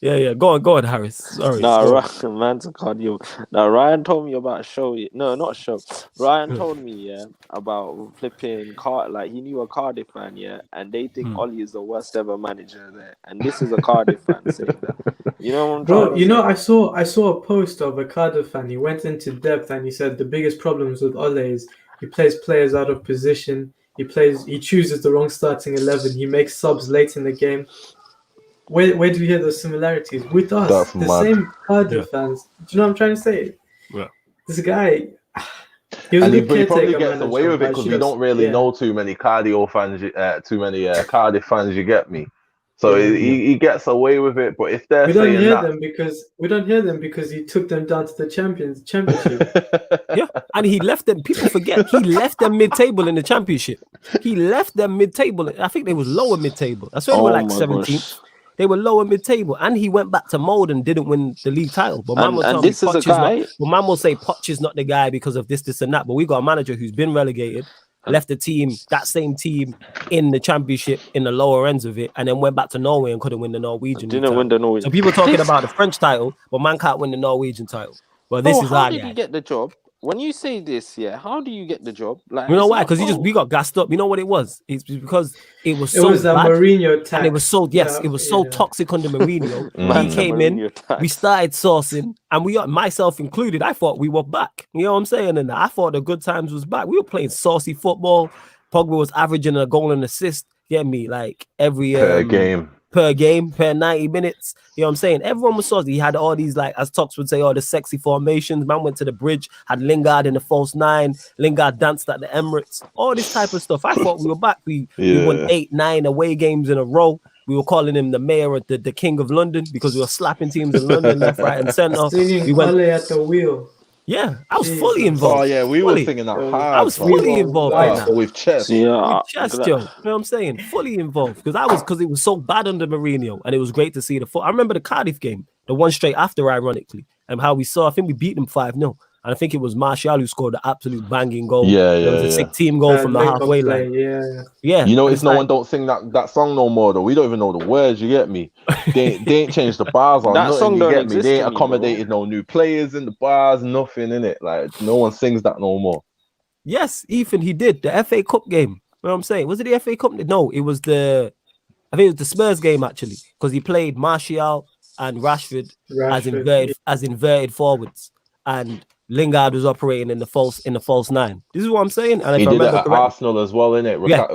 Yeah. Go on, Harris. Sorry. Nah, Go on. Ryan, man's a cardio. Now, Ryan told me about a show. No, not a show. Ryan told me, about flipping like he knew a Cardiff fan, and they think Ollie is the worst ever manager there. And this is a Cardiff fan saying that. You know what I'm trying Bro, to you know, say? I saw a post of a Cardiff fan. He went into depth and he said the biggest problems with Ole is he plays players out of position. He chooses the wrong starting 11. He makes subs late in the game. Where do you hear those similarities with us? That's the mad. same Cardiff fans. Do you know what I'm trying to say? Yeah. This guy, he was And a he good probably caretaker gets away manager, with it but because we just- don't really yeah. know too many cardio fans, too many Cardiff fans, you get me? So Yeah. he gets away with it, but if they're We don't saying hear that... them because he took them down to the championship. Yeah, and he left them. People forget he left them mid-table in the championship. He left them mid-table. I think they was lower mid-table. I swear they were like my 17th. gosh. They were lower mid-table, and he went back to mold and didn't win the league title. But man And- will and tell me this is a Poch guy- man will say Poch is not the guy because of this, and that. But we got a manager who's been relegated, left the team, that same team, in the championship in the lower ends of it, and then went back to Norway and couldn't win the Norwegian. Didn't title. win the Norwegian. So people talking about the French title, but man can't win the Norwegian title. Well, this Bro, is how our did guy. he get the job? When you say this, how do you get the job? Like, You know it's why? not- Because bro. we got gassed up. You know what it was? It's because it was It so was that bad, Mourinho tax. and it was so Yeah, it was so yeah. toxic under Mourinho. Man's He a came in, Mourinho tax. we started sourcing, and myself included, I thought we were back. You know what I'm saying? And I thought the good times was back. We were playing saucy football. Pogba was averaging a goal and assist. Get me? Like every per game. per 90 minutes. You know what I'm saying? Everyone was saucy. He had all these, like, as Tox would say, all the sexy formations. Man went to the bridge, had Lingard in the false 9. Lingard danced at the Emirates. All this type of stuff. I thought we were back. We won 8, 9 away games in a row. We were calling him the mayor of the king of London because we were slapping teams in London left, right, and center. Singing We went, Ole at the wheel. yeah, I was Jesus. fully Oh involved. yeah, we were Fully. singing that I hard. was fam. fully involved in that. With chest. So, yeah, With chest, yo. You know what I'm saying? Fully involved because it was so bad under Mourinho, and it was great to see the foot. I remember the Cardiff game, the one straight after, ironically, and how we saw. I think we beat them 5-0, and I think it was Martial who scored the absolute banging goal. Yeah, There was a sick team goal from the link-up halfway play, line. Yeah. Yeah, You know, and it's no one don't sing that song no more though. We don't even know the words. You get me? They ain't changed the bars on That nothing. song You don't get me? exist They ain't anymore. accommodated no new players in the bars. Nothing in it. Like no one sings that no more. Yes, Ethan, he did the FA Cup game. You know what I'm saying? Was it the FA Cup? No, it was I think it was the Spurs game actually, because he played Martial and Rashford as inverted forwards, and Lingard was operating in the false 9. This is what I'm saying. And if He I did it remember at correctly, Arsenal as well, innit? Yeah.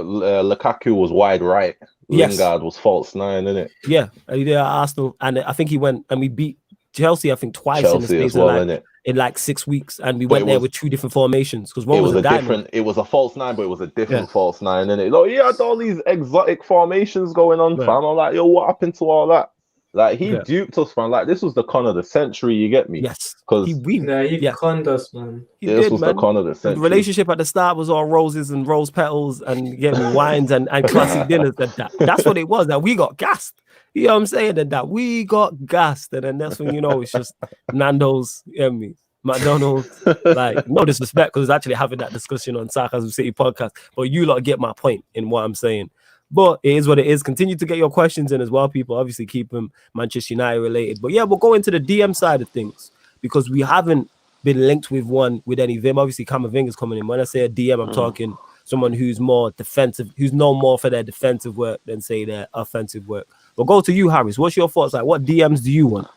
Lukaku was wide right. Yes. Lingard was false 9, innit? yeah, and he did at Arsenal, and I think he went and we beat Chelsea, I think twice in the Chelsea space as well, of innit? in like 6 weeks, and we But went it there was- with 2 different formations because It one was was a a diamond. different. It was a false 9, but it was a different Yeah. false 9, innit? Like he had all these exotic formations going on, Yeah. fam. I'm like, yo, what happened to all that? Like he Yeah. duped us, man. Like this was the con of the century. You get me? Yes, Because he He conned us, man. this did, was man. the con of the The century. relationship at the start was all roses and rose petals and you get me wines and classic dinners and that. That's what it was. That we got gassed. You know what I'm saying? And that we got gassed. And then that's when you know it's just Nando's, you know what I mean? McDonald's. Like, no disrespect, because actually having that discussion on Sarcasm City podcast. But you lot get my point in what I'm saying. But it is what it is. Continue to get your questions in as well, people. Obviously, keep them Manchester United related. But yeah, we'll go into the DM side of things because we haven't been linked with one with any Vim. Obviously, Camavinga's coming in. When I say a DM, I'm talking someone who's more defensive, who's known more for their defensive work than say their offensive work. We'll go to you, Harris. What's your thoughts? Like, what DMs do you want?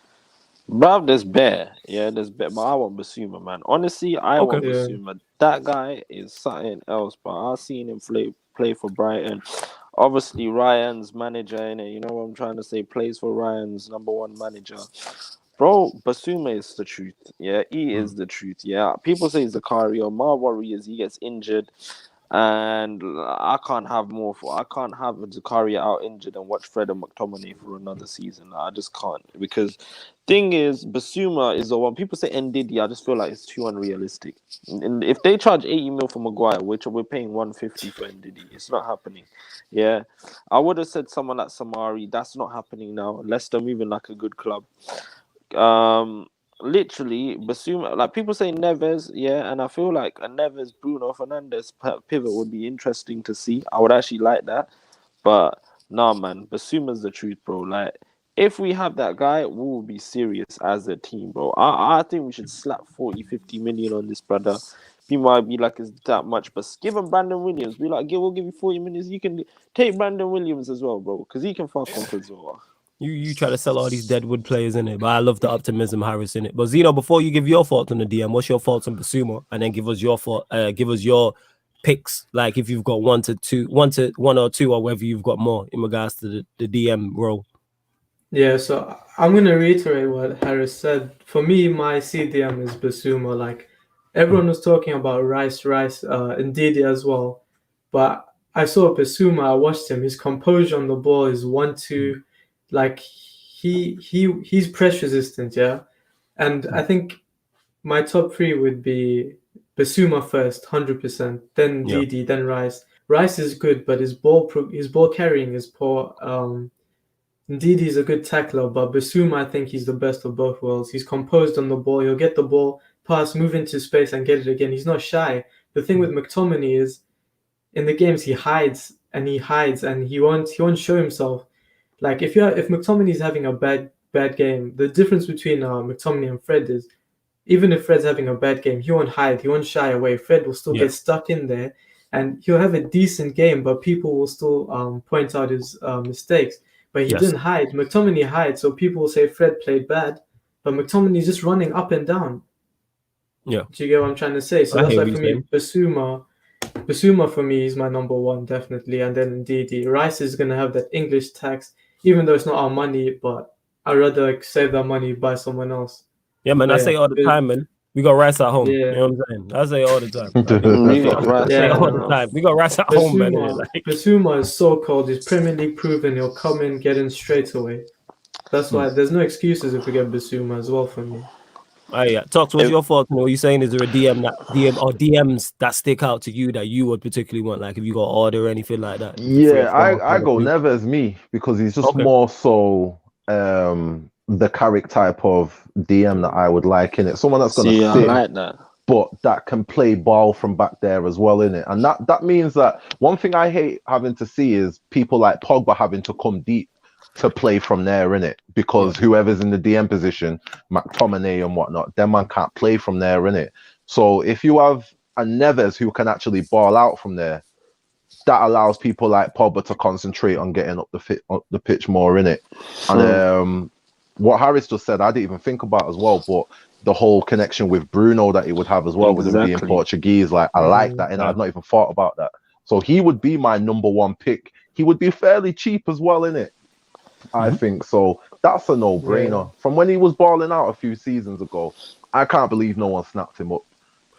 Bruv, there's bear. Yeah, there's bear. But I want Basuma, man. Honestly, I want Yeah. Basuma. That guy is something else, but I've seen him play for Brighton. Obviously, Ryan's manager, innit? You know what I'm trying to say? Plays for Ryan's number one manager. Bro, Basuma is the truth. Yeah, he is the truth. Yeah, people say Zakaria. My worry is he gets injured, and I can't have Zakaria out injured and watch Fred and McTominay for another season. I just can't, because thing is, Basuma is the one. People say Ndidi. I just feel like it's too unrealistic. And if they charge 80 mil for Maguire, which we're paying 150 for Ndidi, it's not happening. Yeah, I would have said someone like Samari. That's not happening now. Leicester moving like a good club. Literally Basuma, like people say Neves, yeah, and I feel like a Neves Bruno Fernandes pivot would be interesting to see. I would actually like that, but nah, man, Basuma's the truth, bro. Like, if we have that guy, we will be serious as a team, bro. I think we should slap 40-50 million on this brother. He might be like, it's that much, but give him Brandon Williams. Be like, we'll give you 40 minutes. You can take Brandon Williams as well, bro, because he can fuck off as well. You try to sell all these deadwood players in it, but I love the optimism, Harris, in it. But Zino, before you give your thoughts on the DM, what's your thoughts on Basuma? And then give us your picks. Like if you've got one or two, or whether you've got more in regards to the DM role. Yeah, so I'm gonna reiterate what Harris said. For me, my CDM is Basuma. Like everyone was talking about Rice, and Didi as well. But I saw Basuma, I watched him, his composure on the ball is 1-2. Like he's press resistant, yeah. And I think my top three would be Basuma first, 100%. Then Didi, then Rice. Rice is good, but his ball carrying is poor. Ndidi is a good tackler, but Basuma, I think he's the best of both worlds. He's composed on the ball. He'll get the ball, pass, move into space, and get it again. He's not shy. The thing with McTominay is, in the games he hides, and he won't show himself. Like if McTominay's having a bad game, the difference between McTominay and Fred is, even if Fred's having a bad game, he won't hide, he won't shy away. Fred will still get stuck in there, and he'll have a decent game, but people will still point out his mistakes. But he didn't hide. McTominay hides, so people will say Fred played bad, but McTominay's just running up and down. Yeah. Do you get what I'm trying to say? So that's why for me, Basuma for me is my number one, definitely. And then Ndidi. Rice is going to have that English tax, even though it's not our money, but I'd rather save that money by someone else. Yeah, man, I say all the time, man. We got Rice at home. You know what I'm saying? I say all the time. We got Rice at home, man. Basuma is so cold. He's Premier League proven. He'll come in, get in straight away. That's why there's no excuses if we get Basuma as well for me. Talks, what's your thoughts? What are you saying? Is there a DMs that stick out to you that you would particularly want? Like if you got order or anything like that? Yeah, I go Neves me because he's just more so the character type of DM that I would like in it. Someone that's gonna sit, I like that, but that can play ball from back there as well in it. And that means that one thing I hate having to see is people like Pogba having to come deep to play from there in it, because whoever's in the DM position, McTominay and whatnot, them man can't play from there in it. So if you have a Neves who can actually ball out from there, that allows people like Pogba to concentrate on getting up the pitch more in it. And what Harris just said, I didn't even think about as well, but the whole connection with Bruno that he would have as well with him being Portuguese, like I like that, and I've not even thought about that. So he would be my number one pick. He would be fairly cheap as well in it, I think. So that's a no-brainer. From when he was balling out a few seasons ago, I can't believe no one snapped him up.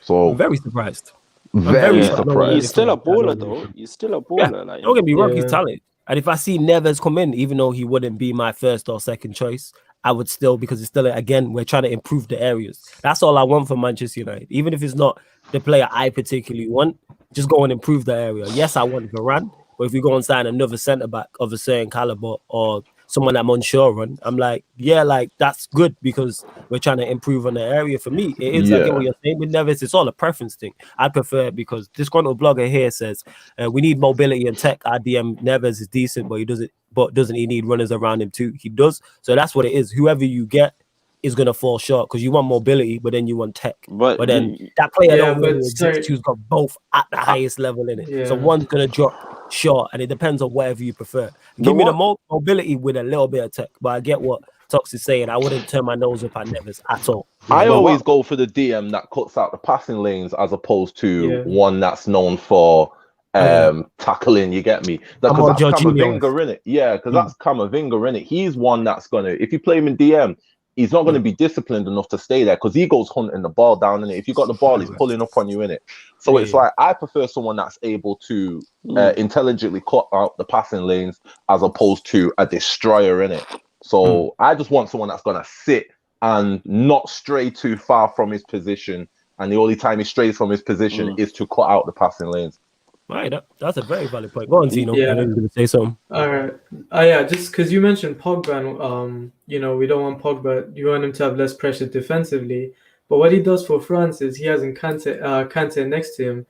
So I'm very surprised. Very surprised. He's still a baller, though. He's still a baller. Yeah. Like, don't get me wrong, he's talented. And if I see Neves come in, even though he wouldn't be my first or second choice, I would still, because it's still, again, we're trying to improve the areas. That's all I want from Manchester United. Even if it's not the player I particularly want, just go and improve the area. Yes, I want Varane, but if we go and sign another centre-back of a certain caliber or someone I'm unsure on. I'm like, yeah, like that's good because we're trying to improve on the area. For me, it is. I get what you're saying with Neves. It's all a preference thing. I prefer it because this disgruntled blogger here says we need mobility and tech. Our DM Neves is decent, but doesn't he need runners around him too? He does. So that's what it is. Whoever you get is gonna fall short because you want mobility, but then you want tech. But then that player don't really exist who's got both at the highest level in it. Yeah. So one's gonna drop short, and it depends on whatever you prefer. Give me the mobility with a little bit of tech, but I get what Tox is saying. I wouldn't turn my nose up at Neves at all. I always go for the DM that cuts out the passing lanes as opposed to one that's known for tackling. You get me? Because that's Camavinga in it. Yeah, because that's Camavinga in it. He's one that's gonna, if you play him in DM, he's not going to be disciplined enough to stay there because he goes hunting the ball down in it. If you got the ball, he's pulling up on you in it. So it's like I prefer someone that's able to intelligently cut out the passing lanes as opposed to a destroyer in it. So I just want someone that's going to sit and not stray too far from his position. And the only time he strays from his position is to cut out the passing lanes. Right, that's a very valid point. Go on, Zino. I know you're going to say something. All right. Yeah, just because you mentioned Pogba, and, we don't want Pogba. You want him to have less pressure defensively. But what he does for France is he has Kante next to him.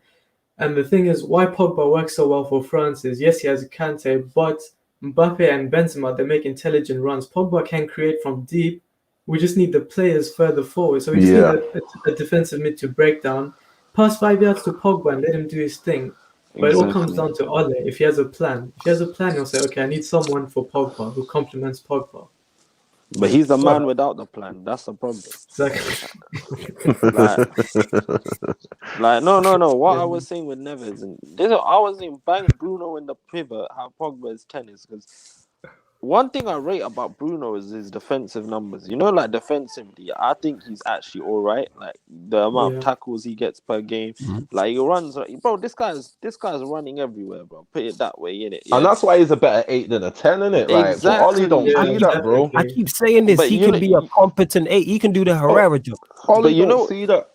And the thing is, why Pogba works so well for France is, yes, he has Kante, but Mbappe and Benzema, they make intelligent runs. Pogba can create from deep. We just need the players further forward. So we just need a defensive mid to break down. Pass 5 yards to Pogba and let him do his thing. But it all comes down to Ole. If he has a plan, he'll say, okay, I need someone for Pogba who complements Pogba. But he's the man without the plan. That's the problem. Exactly. No. What I was saying with Neves, I was saying bang Bruno in the pivot, how Pogba is tennis. Because one thing I rate about Bruno is his defensive numbers. Like defensively, I think he's actually all right. Like the amount of tackles he gets per game, like he runs. Bro, this guy's running everywhere, bro. Put it that way, innit? Yeah. And that's why he's a better 8 than a 10, innit? Like, exactly. Ollie don't see that, bro. I keep saying this. He can be a competent 8. He can do the Herrera job. Ollie don't see that.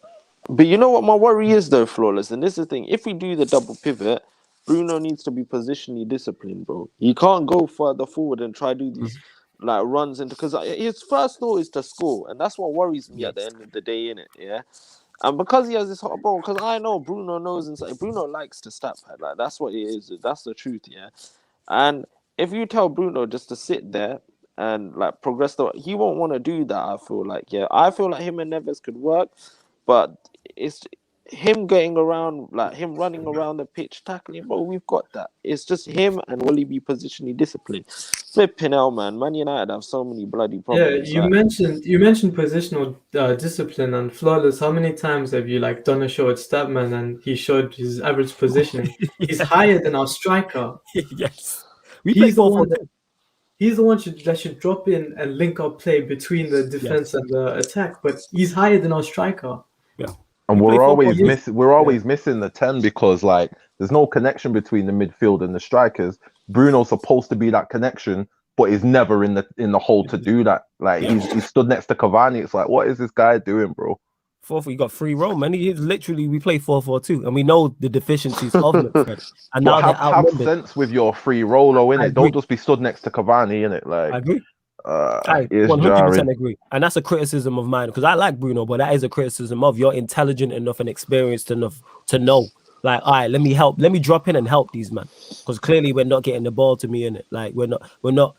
But you know what my worry is, though, Flawless? And this is the thing. If we do the double pivot, Bruno needs to be positionally disciplined, bro. He can't go further forward and try to do these runs into, because his first thought is to score, and that's what worries me at the end of the day, innit? Yeah. And because he has this hot ball, because I know Bruno knows inside. Bruno likes to stat pad, like that's what it is. That's the truth, yeah. And if you tell Bruno just to sit there and like progress, he won't want to do that. I feel like him and Neves could work, but it's him getting around, like him running around the pitch, tackling, bro, we've got that. It's just him, and will he be positionally disciplined? Flipping hell, man. Man United have so many bloody problems. Yeah, you mentioned positional discipline and Flawless. How many times have you done a show at Statman and he showed his average positioning? He's higher than our striker. Yes, he's the one that should drop in and link up play between the defense and the attack. But he's higher than our striker. Yeah. And we're always missing the 10 because there's no connection between the midfield and the strikers. Bruno's supposed to be that connection, but he's never in the hole to do that. He's stood next to Cavani. It's like, what is this guy doing, bro? You got free roam, man. We play 4-4-2, and we know the deficiencies of Midfield. And now have sense with your free rolo, innit? Don't just be stood next to Cavani, innit? I agree. I 100% agree, and that's a criticism of mine because I like Bruno, but that is a criticism of you're intelligent enough and experienced enough to know, all right, let me drop in and help these man, because clearly we're not getting the ball to me in it. We're not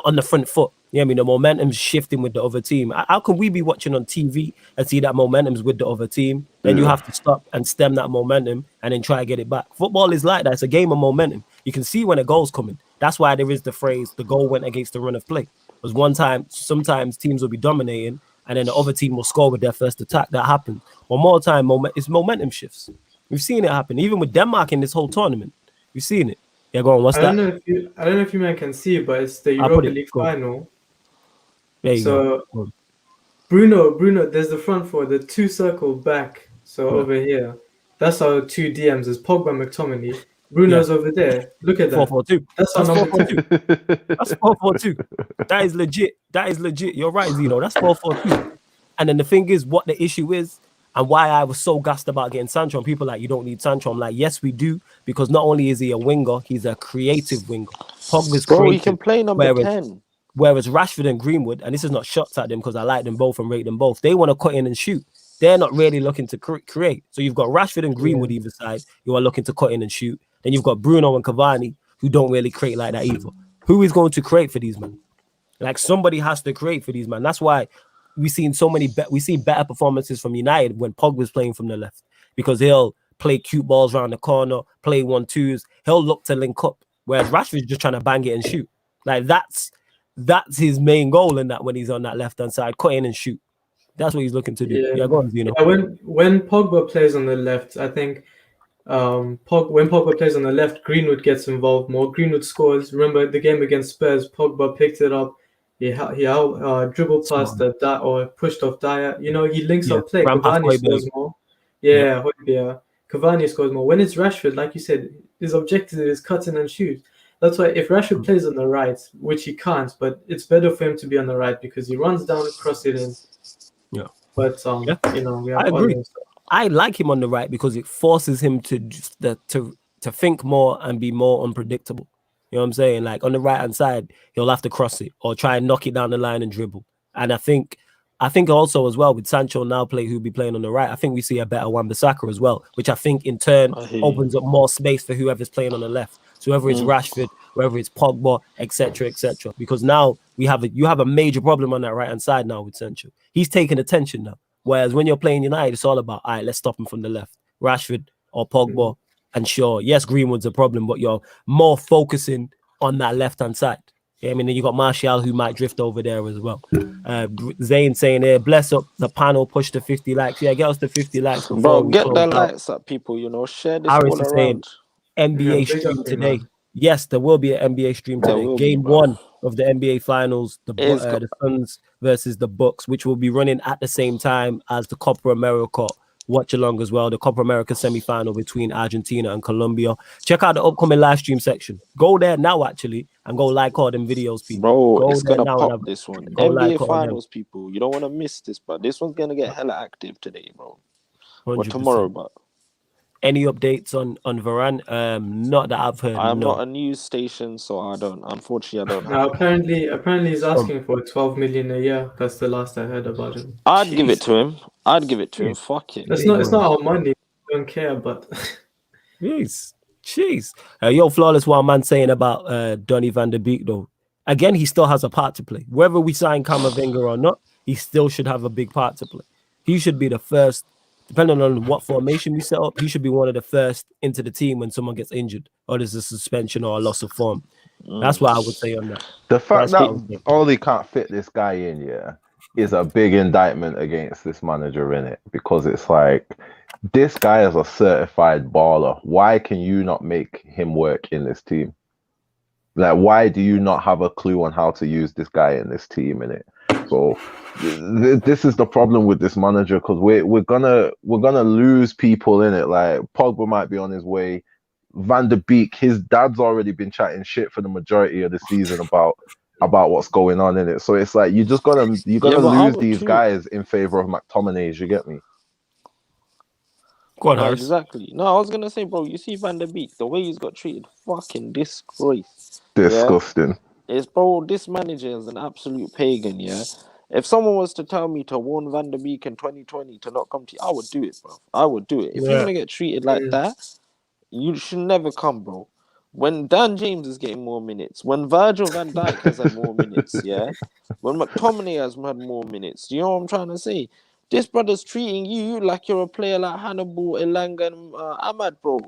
on the front foot. The momentum's shifting with the other team. How can we be watching on TV and see that momentum's with the other team? Then you have to stop and stem that momentum and then try to get it back. Football is like that. It's a game of momentum. You can see when a goal's coming. That's why there is the phrase, the goal went against the run of play. Because sometimes teams will be dominating and then the other team will score with their first attack. That happens. One more time, it's momentum shifts. We've seen it happen. Even with Denmark in this whole tournament. We've seen it. Yeah, go on. What's that? I don't know if you man can see, but it's the Europa League final. There you go. Bruno, there's the front four, the 2 circle back. So over here, that's our 2 DMs. There's Pogba, McTominay. Bruno's over there. Look at that. 4-4-2. That's our number 2. That's 4-4-2. That is legit. You're right, Zino. That's 4-4-2. And then the thing is, what the issue is, And why I was so gassed about getting Sancho, and people like, you don't need Sancho. I'm like, yes, we do, because not only is he a winger, he's a creative winger. Pogba's Bro, he creative. can play number whereas 10. Whereas Rashford and Greenwood, and this is not shots at them because I like them both and rate them both, they want to cut in and shoot. They're not really looking to create. So you've got Rashford and Greenwood either side who are looking to cut in and shoot. Then you've got Bruno and Cavani who don't really create like that either. Who is going to create for these men? Like, somebody has to create for these men. That's why we've seen so many. We see better performances from United when Pogba's playing from the left, because he'll play cute balls around the corner, play 1-2s. He'll look to link up, whereas Rashford's just trying to bang it and shoot. Like, that's his main goal in that, when he's on that left-hand side, cut in and shoot. That's what he's looking to do. Yeah, go on, Zino. Yeah, when Pogba plays on the left, I think when Pogba plays on the left, Greenwood gets involved more. Greenwood scores. Remember the game against Spurs, Pogba picked it up. He dribbled past or pushed off Dyer. You know, he links up play. Cavani scores more. Yeah, Cavani scores more. When it's Rashford, like you said, his objective is cutting and shoot. That's why if Rashford plays on the right, which he can't, but it's better for him to be on the right because he runs down, cross it in. Yeah. But you know, we have I agree. I like him on the right because it forces him to think more and be more unpredictable. You know what I'm saying? Like, on the right hand side, he'll have to cross it or try and knock it down the line and dribble. And I think also as well with Sancho now who'll be playing on the right, I think we see a better Wan-Bissaka as well, which I think in turn opens up more space for whoever's playing on the left. So whether it's Rashford, whether it's Pogba, etc., because now you have a major problem on that right hand side now with Sancho. He's taking attention now. Whereas when you're playing United, it's all about, all right, let's stop him from the left. Rashford or Pogba, and sure, yes, Greenwood's a problem, but you're more focusing on that left-hand side. Yeah, I mean, then you got Martial who might drift over there as well. Zayn saying there, bless up the panel, push to 50 likes. Yeah, get us to 50 likes. Bro, get the likes up, people, you know, share this Harris all is around. Saying, NBA stream today. Yes, there will be an NBA stream today. Game 1 of the NBA Finals, the Suns versus the Bucks, which will be running at the same time as the Copa America watch along as well. The Copa America semi-final between Argentina and Colombia. Check out the upcoming live stream section. Go there now, actually, and go like all them videos, people. Bro, it's gonna pop this one. NBA Finals, people. You don't want to miss this, but this one's gonna get hella active today, bro. 100%. Or tomorrow, but. Any updates on Varane? Not that I've heard. I'm not a news station, so I don't. Unfortunately, I don't. Now, apparently, he's asking for 12 million a year. That's the last I heard about him. I'd give it to him. Fuck it. It's not our money. We don't care, but. Jeez. Yo, Flawless, what man saying about Donny van der Beek though? Again, he still has a part to play. Whether we sign Camavinga or not, he still should have a big part to play. He should be the first. Depending on what formation we set up, he should be one of the first into the team when someone gets injured or there's a suspension or a loss of form. That's what I would say on that. The fact that Oli can't fit this guy in, is a big indictment against this manager, in it, because it's like, this guy is a certified baller. Why can you not make him work in this team? Like, why do you not have a clue on how to use this guy in this team, in it? So this is the problem with this manager, because we're gonna lose people in it. Like, Pogba might be on his way. Van der Beek, his dad's already been chatting shit for the majority of the season about what's going on in it. So it's like you're gonna lose these guys in favor of McTominay. You get me? Go on, Harris. Exactly. No, I was gonna say, bro, you see Van der Beek, the way he's got treated, fucking disgrace. Disgusting. Yeah? It's, bro, this manager is an absolute pagan, yeah? If someone was to tell me to warn Van der Beek in 2020 to not come to you, I would do it, bro. I would do it. If you're going to get treated like that, you should never come, bro. When Dan James is getting more minutes, when Virgil van Dijk has had more minutes, yeah? When McTominay has had more minutes, you know what I'm trying to say? This brother's treating you like you're a player like Hannibal, Elanga, and Ahmad, bro.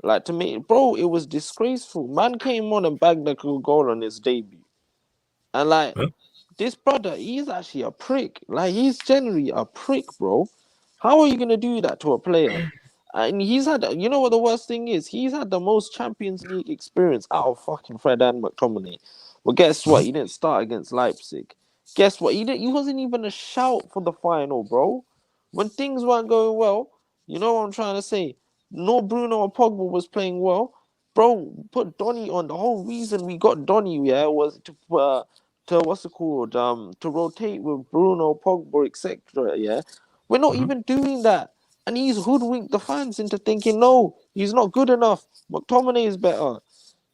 Like, to me, bro, it was disgraceful. Man came on and bagged a goal on his debut. And, like, this brother, he's actually a prick. Like, he's generally a prick, bro. How are you going to do that to a player? And he's had, you know what the worst thing is? He's had the most Champions League experience out of fucking Fred and McTominay. Well, guess what? He didn't start against Leipzig. Guess what? He wasn't even a shout for the final, bro. When things weren't going well, you know what I'm trying to say? No Bruno or Pogba was playing well. Bro, put Donny on. The whole reason we got Donny, was to what's it called? To rotate with Bruno, Pogba, etc. Yeah. We're not even doing that. And he's hoodwinked the fans into thinking, no, he's not good enough. McTominay is better.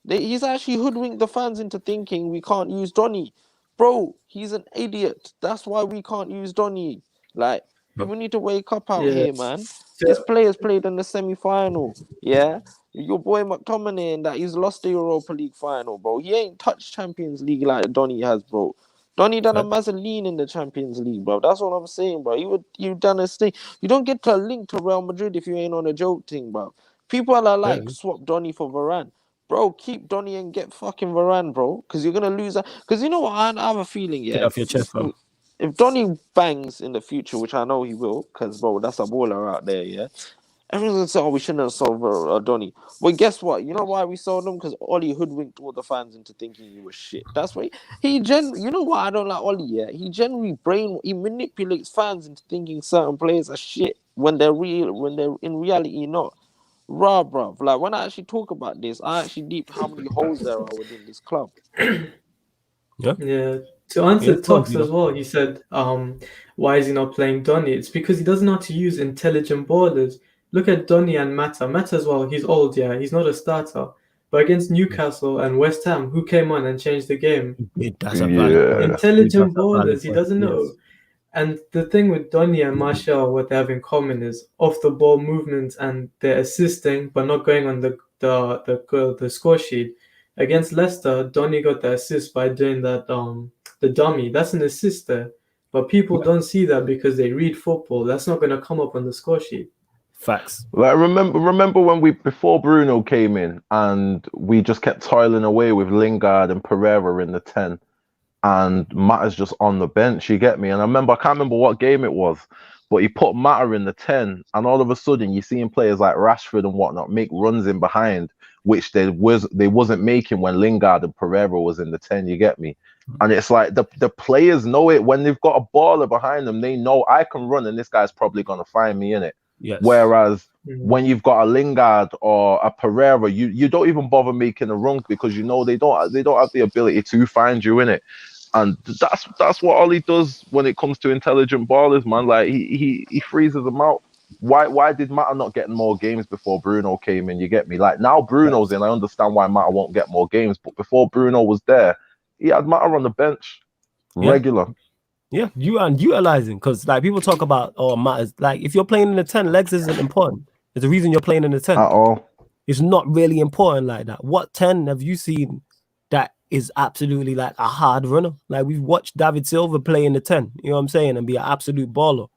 He's actually hoodwinked the fans into thinking we can't use Donny. Bro, he's an idiot. That's why we can't use Donny. Like, people need to wake up out here, man. This player's played in the semi-final. Yeah? Your boy McTominay and that he's lost the Europa League final, bro. He ain't touched Champions League like Donny has, bro. Donny done a Mazzoline in the Champions League, bro. That's what I'm saying, bro. You done a thing. You don't get to link to Real Madrid if you ain't on a joke thing, bro. People are like, swap Donny for Varane. Bro, keep Donny and get fucking Varane, bro. Because you're going to lose that. Because you know what? I have a feeling, yeah. Get off your chest, bro. If Donny bangs in the future, which I know he will, because, bro, that's a baller out there, yeah. Everyone's going to say, oh, we shouldn't have sold Donny. Well, guess what? You know why we sold him? Because Ollie hoodwinked all the fans into thinking he was shit. That's why you know why I don't like Ollie, yeah? He generally he manipulates fans into thinking certain players are shit when they're in reality not. Raw, bruv. Like, when I actually talk about this, I actually deep how many holes there are within this club. Yeah. To answer Tox as well, he said, why is he not playing Donny? It's because he doesn't know how to use intelligent ballers. Look at Donny and Mata. Mata as well, he's old, yeah. He's not a starter. But against Newcastle and West Ham, who came on and changed the game? Intelligent ballers, he doesn't know. Yes. And the thing with Donny and Martial, what they have in common is off-the-ball movements, and they're assisting, but not going on the score sheet. Against Leicester, Donny got the assist by doing that the dummy. That's an assist there. But people don't see that because they read football. That's not going to come up on the score sheet. Facts. Like remember when before Bruno came in and we just kept toiling away with Lingard and Pereira in the 10. And Matta's just on the bench, you get me? And I can't remember what game it was, but he put Matta in the 10, and all of a sudden you're seeing players like Rashford and whatnot make runs in behind, which they wasn't making when Lingard and Pereira was in the 10, you get me? And it's like the players know it. When they've got a baller behind them, they know I can run and this guy's probably going to find me in it. Yes. Whereas when you've got a Lingard or a Pereira, you don't even bother making a run because you know they don't have the ability to find you in it. And that's what Ollie does when it comes to intelligent ballers, man. Like he freezes them out. Why did Mata not get more games before Bruno came in? You get me? Like now Bruno's in, I understand why Mata won't get more games, but before Bruno was there, he had Mata on the bench, regular. Yeah, you and utilizing, because like people talk about Mata's, like if you're playing in the 10, legs isn't important. There's a reason you're playing in the 10 at all. It's not really important like that. What 10 have you seen that is absolutely like a hard runner? Like we've watched David Silva play in the 10, you know what I'm saying, and be an absolute baller.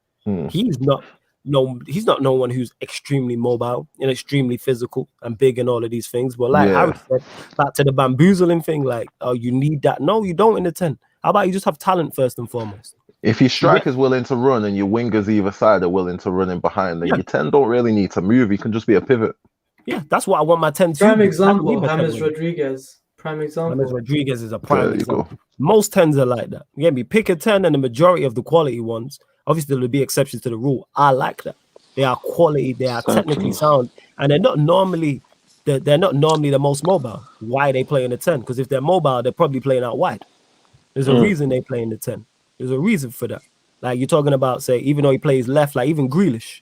He's not no one who's extremely mobile and extremely physical and big and all of these things. But like Harry said, back to the bamboozling thing, like, oh, you need that. No, you don't in the 10. How about you just have talent first and foremost? If your striker's willing to run and your wingers either side are willing to run in behind, then your 10 don't really need to move. You can just be a pivot. Yeah, that's what I want my 10 to. Prime example, James Rodriguez. Prime example. James Rodriguez is a prime example. Most 10s are like that. You get me? Pick a 10, and the majority of the quality ones, obviously there'll be exceptions to the rule. I like that. They are quality, they are technically sound, and they're not normally the most mobile. Why they play in the 10? Because if they're mobile, they're probably playing out wide. There's a reason they play in the 10. There's a reason for that. Like you're talking about, say, even though he plays left, like even Grealish,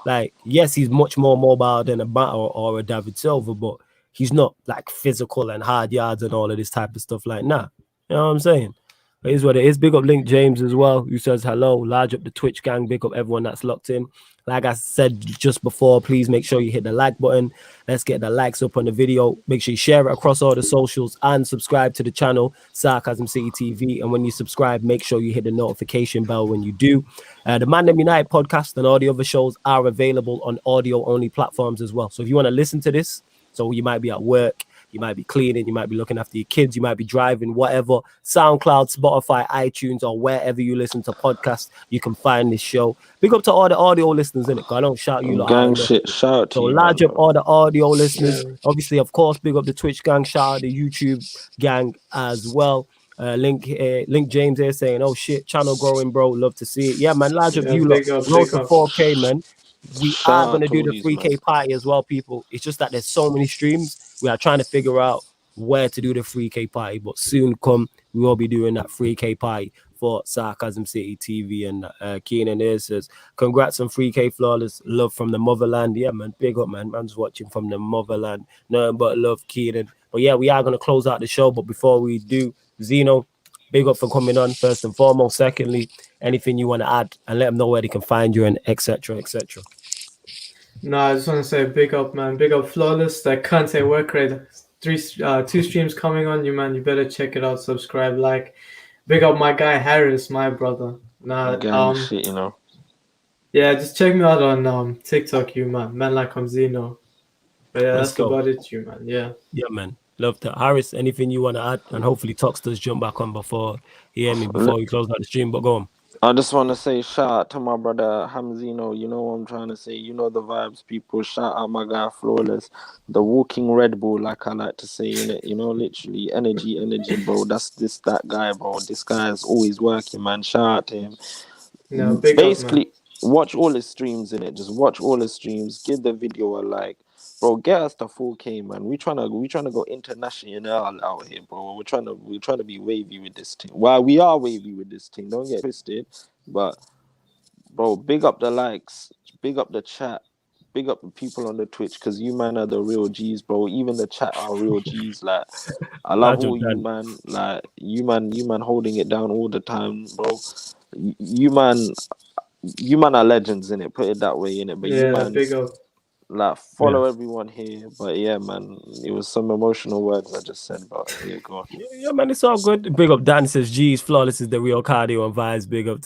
like yes, he's much more mobile than a Mata or a David Silva, but he's not like physical and hard yards and all of this type of stuff. Like, nah, you know what I'm saying? It is what it is. Big up Link James as well, who says hello. Large up the Twitch gang. Big up everyone that's locked in. Like I said just before, please make sure you hit the like button. Let's get the likes up on the video. Make sure you share it across all the socials and subscribe to the channel, Sarcasm City TV. And when you subscribe, make sure you hit the notification bell when you do. The ManDem United podcast and all the other shows are available on audio-only platforms as well. So if you want to listen to this, so you might be at work, you might be cleaning, you might be looking after your kids, you might be driving, whatever. SoundCloud, Spotify, iTunes, or wherever you listen to podcasts, you can find this show. Big up to all the audio listeners, innit? I don't shout you lot gang shit, shout out to you. So large up all the audio listeners. Obviously, of course, big up the Twitch gang, shout out the YouTube gang as well. Link James here saying, oh shit, channel growing, bro. Love to see it. Yeah, man, large up you lot. Road to 4K, man. We are going to do the 3K party as well, people. It's just that there's so many streams. We are trying to figure out where to do the 3K party, but soon come we will be doing that 3K party for Sarcasm City TV. And Keenan here says, congrats on 3K flawless, love from the motherland. Yeah, man, big up, man. Man's watching from the motherland. Nothing but love, Keenan. But yeah, we are going to close out the show. But before we do, ZINO, big up for coming on, first and foremost. Secondly, anything you want to add and let them know where they can find you and etc. etc. No, I just want to say big up, man. Big up Flawless. That can't say work rate. 2 streams coming on you, man. You better check it out, subscribe, like. Big up my guy Harris, my brother. Nah, shit, you know. Yeah, just check me out on TikTok, you man. Man like I'm ZINO. But yeah, that's about it, you man. Yeah. Yeah, man. Love that. Harris, anything you want to add? And hopefully Tox does jump back on before we close out the stream. But go on. I just want to say shout out to my brother Hamzino. You know what I'm trying to say. You know the vibes, people. Shout out my guy Flawless, the walking Red Bull, like I like to say in it. You know, literally energy, bro. That's that guy, bro. This guy is always working, man. Shout out to him. No, basically, watch all his streams in it. Just watch all his streams. Give the video a like. Bro, get us to 4K, man. We trying to go international out here, bro. We're trying to be wavy with this thing. Well, we are wavy with this thing. Don't get twisted. But bro, big up the likes, big up the chat, big up the people on the Twitch, because you man are the real G's, bro. Even the chat are real G's. Like, I love all you man. Like you man holding it down all the time, bro. You man are legends in it. Put it that way in it. But yeah, you man, big up. Like, follow everyone here. But yeah, man, it was some emotional words I just said, but yeah, go on. Yeah, man, it's all good. Big up Dan says, geez, Flawless is the real cardio and vibes. Big up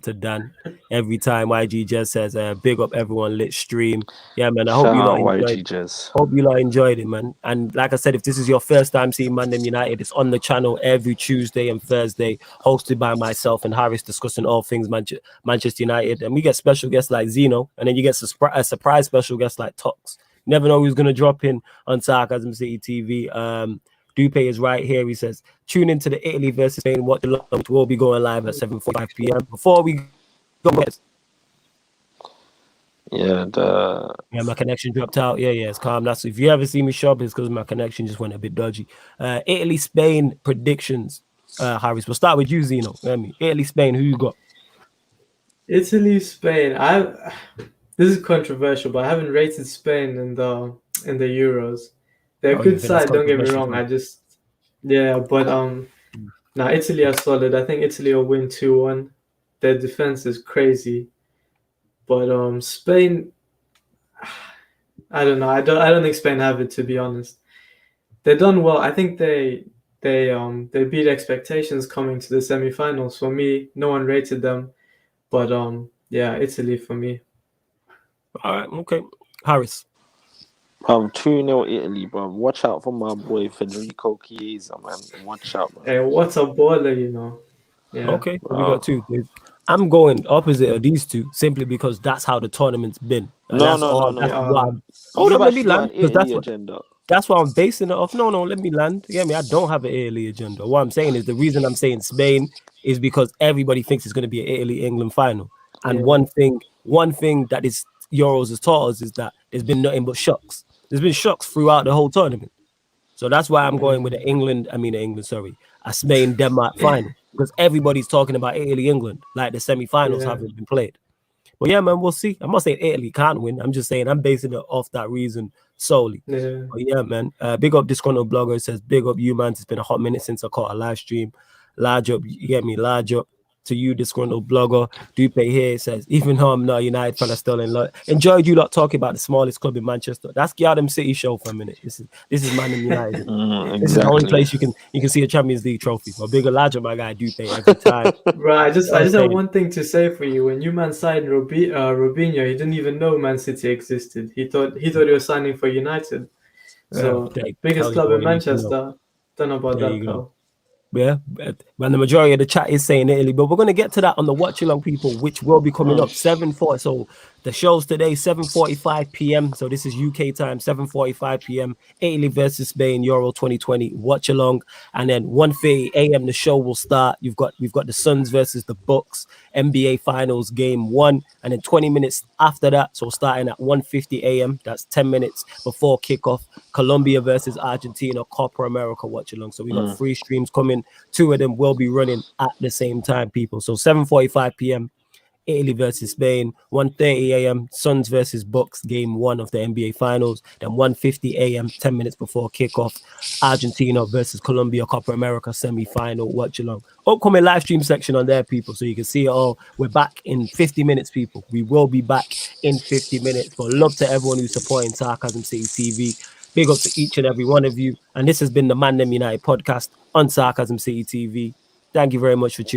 to Dan. Every time YG just says, big up everyone, lit stream. Yeah, man, I hope you lot enjoyed it, man. And like I said, if this is your first time seeing ManDem United, it's on the channel every Tuesday and Thursday, hosted by myself and Harris, discussing all things Manchester United. And we get special guests like ZINO, and then you get a surprise special guest like Tox. Never know who's going to drop in on Sarcasm City TV. Dupe is right here. He says, tune into the Italy versus Spain. What the which will be going live at 7:45 p.m. Before we go, my connection dropped out. Yeah, it's calm. That's if you ever see me shop, it's because my connection just went a bit dodgy. Italy Spain predictions. Harris, we'll start with you, ZINO. Italy Spain. Who you got? Italy Spain. This is controversial, but I haven't rated Spain in the Euros. They're a good side, don't get me wrong. But Italy are solid. I think Italy will win 2-1. Their defense is crazy. But Spain, I don't know. I don't think Spain have it, to be honest. They've done well. I think they beat expectations coming to the semi-finals. For me, no one rated them. But Italy for me. All right, okay. Harris. 2-0 Italy, bro. Watch out for my boy Federico Chiesa, man. Watch out, man. Hey, what's a baller, you know? Yeah. Okay, we got two. I'm going opposite of these two simply because that's how the tournament's been. No. Hold on, let me land. That's what I'm basing it off. No, let me land. You get me? I don't have an Italy agenda. What I'm saying is the reason I'm saying Spain is because everybody thinks it's going to be an Italy-England final. And one thing that is Euros has taught us is that there's been nothing but shocks. There's been shocks throughout the whole tournament. So that's why I'm going with a Spain-Denmark final. Because everybody's talking about Italy-England, like the semi-finals haven't been played. But yeah, man, we'll see. I'm not saying Italy can't win. I'm just saying I'm basing it off that reason solely. Yeah. But yeah, man. Big up Disgruntled Blogger. Says, big up you, man. It's been a hot minute since I caught a live stream. Large up, you get me? Large up to you, Disgruntled Blogger. Dupe here says, even though I'm not a United fan, I still enjoyed you lot talking about the smallest club in Manchester. That's Gardem City show for a minute. This is ManDem United. Exactly. This is the only place you can see a Champions League trophy. My bigger, larger, my guy Dupe every time. Right, I just have one thing to say for you. When you man signed Robinho, he didn't even know Man City existed. He thought he was signing for United. So biggest club in Manchester. Don't know about that though. Yeah, when the majority of the chat is saying Italy, but we're going to get to that on the watch along, people, which will be coming up 7:40. So The show's today, 7:45 p.m. So this is UK time, 7:45 p.m. Italy versus Spain, Euro 2020. Watch along. And then 1:30 a.m. the show will start. We've got the Suns versus the Bucks, NBA Finals Game 1. And then 20 minutes after that, so starting at 1:50 a.m. That's 10 minutes before kickoff. Colombia versus Argentina, Copa America. Watch along. So we got 3 streams coming. 2 of them will be running at the same time, people. So 7:45 p.m. Italy versus Spain, 1:30 a.m. Suns versus Bucks, Game 1 of the NBA Finals. Then 1:50 a.m. 10 minutes before kickoff, Argentina versus Colombia, Copa America semi-final. Watch along. Upcoming live stream section on there, people, so you can see it all. We're back in 50 minutes, people. We will be back in 50 minutes. But love to everyone who's supporting Sarcasm City TV. Big up to each and every one of you. And this has been the ManDem United podcast on Sarcasm City TV. Thank you very much for tuning in.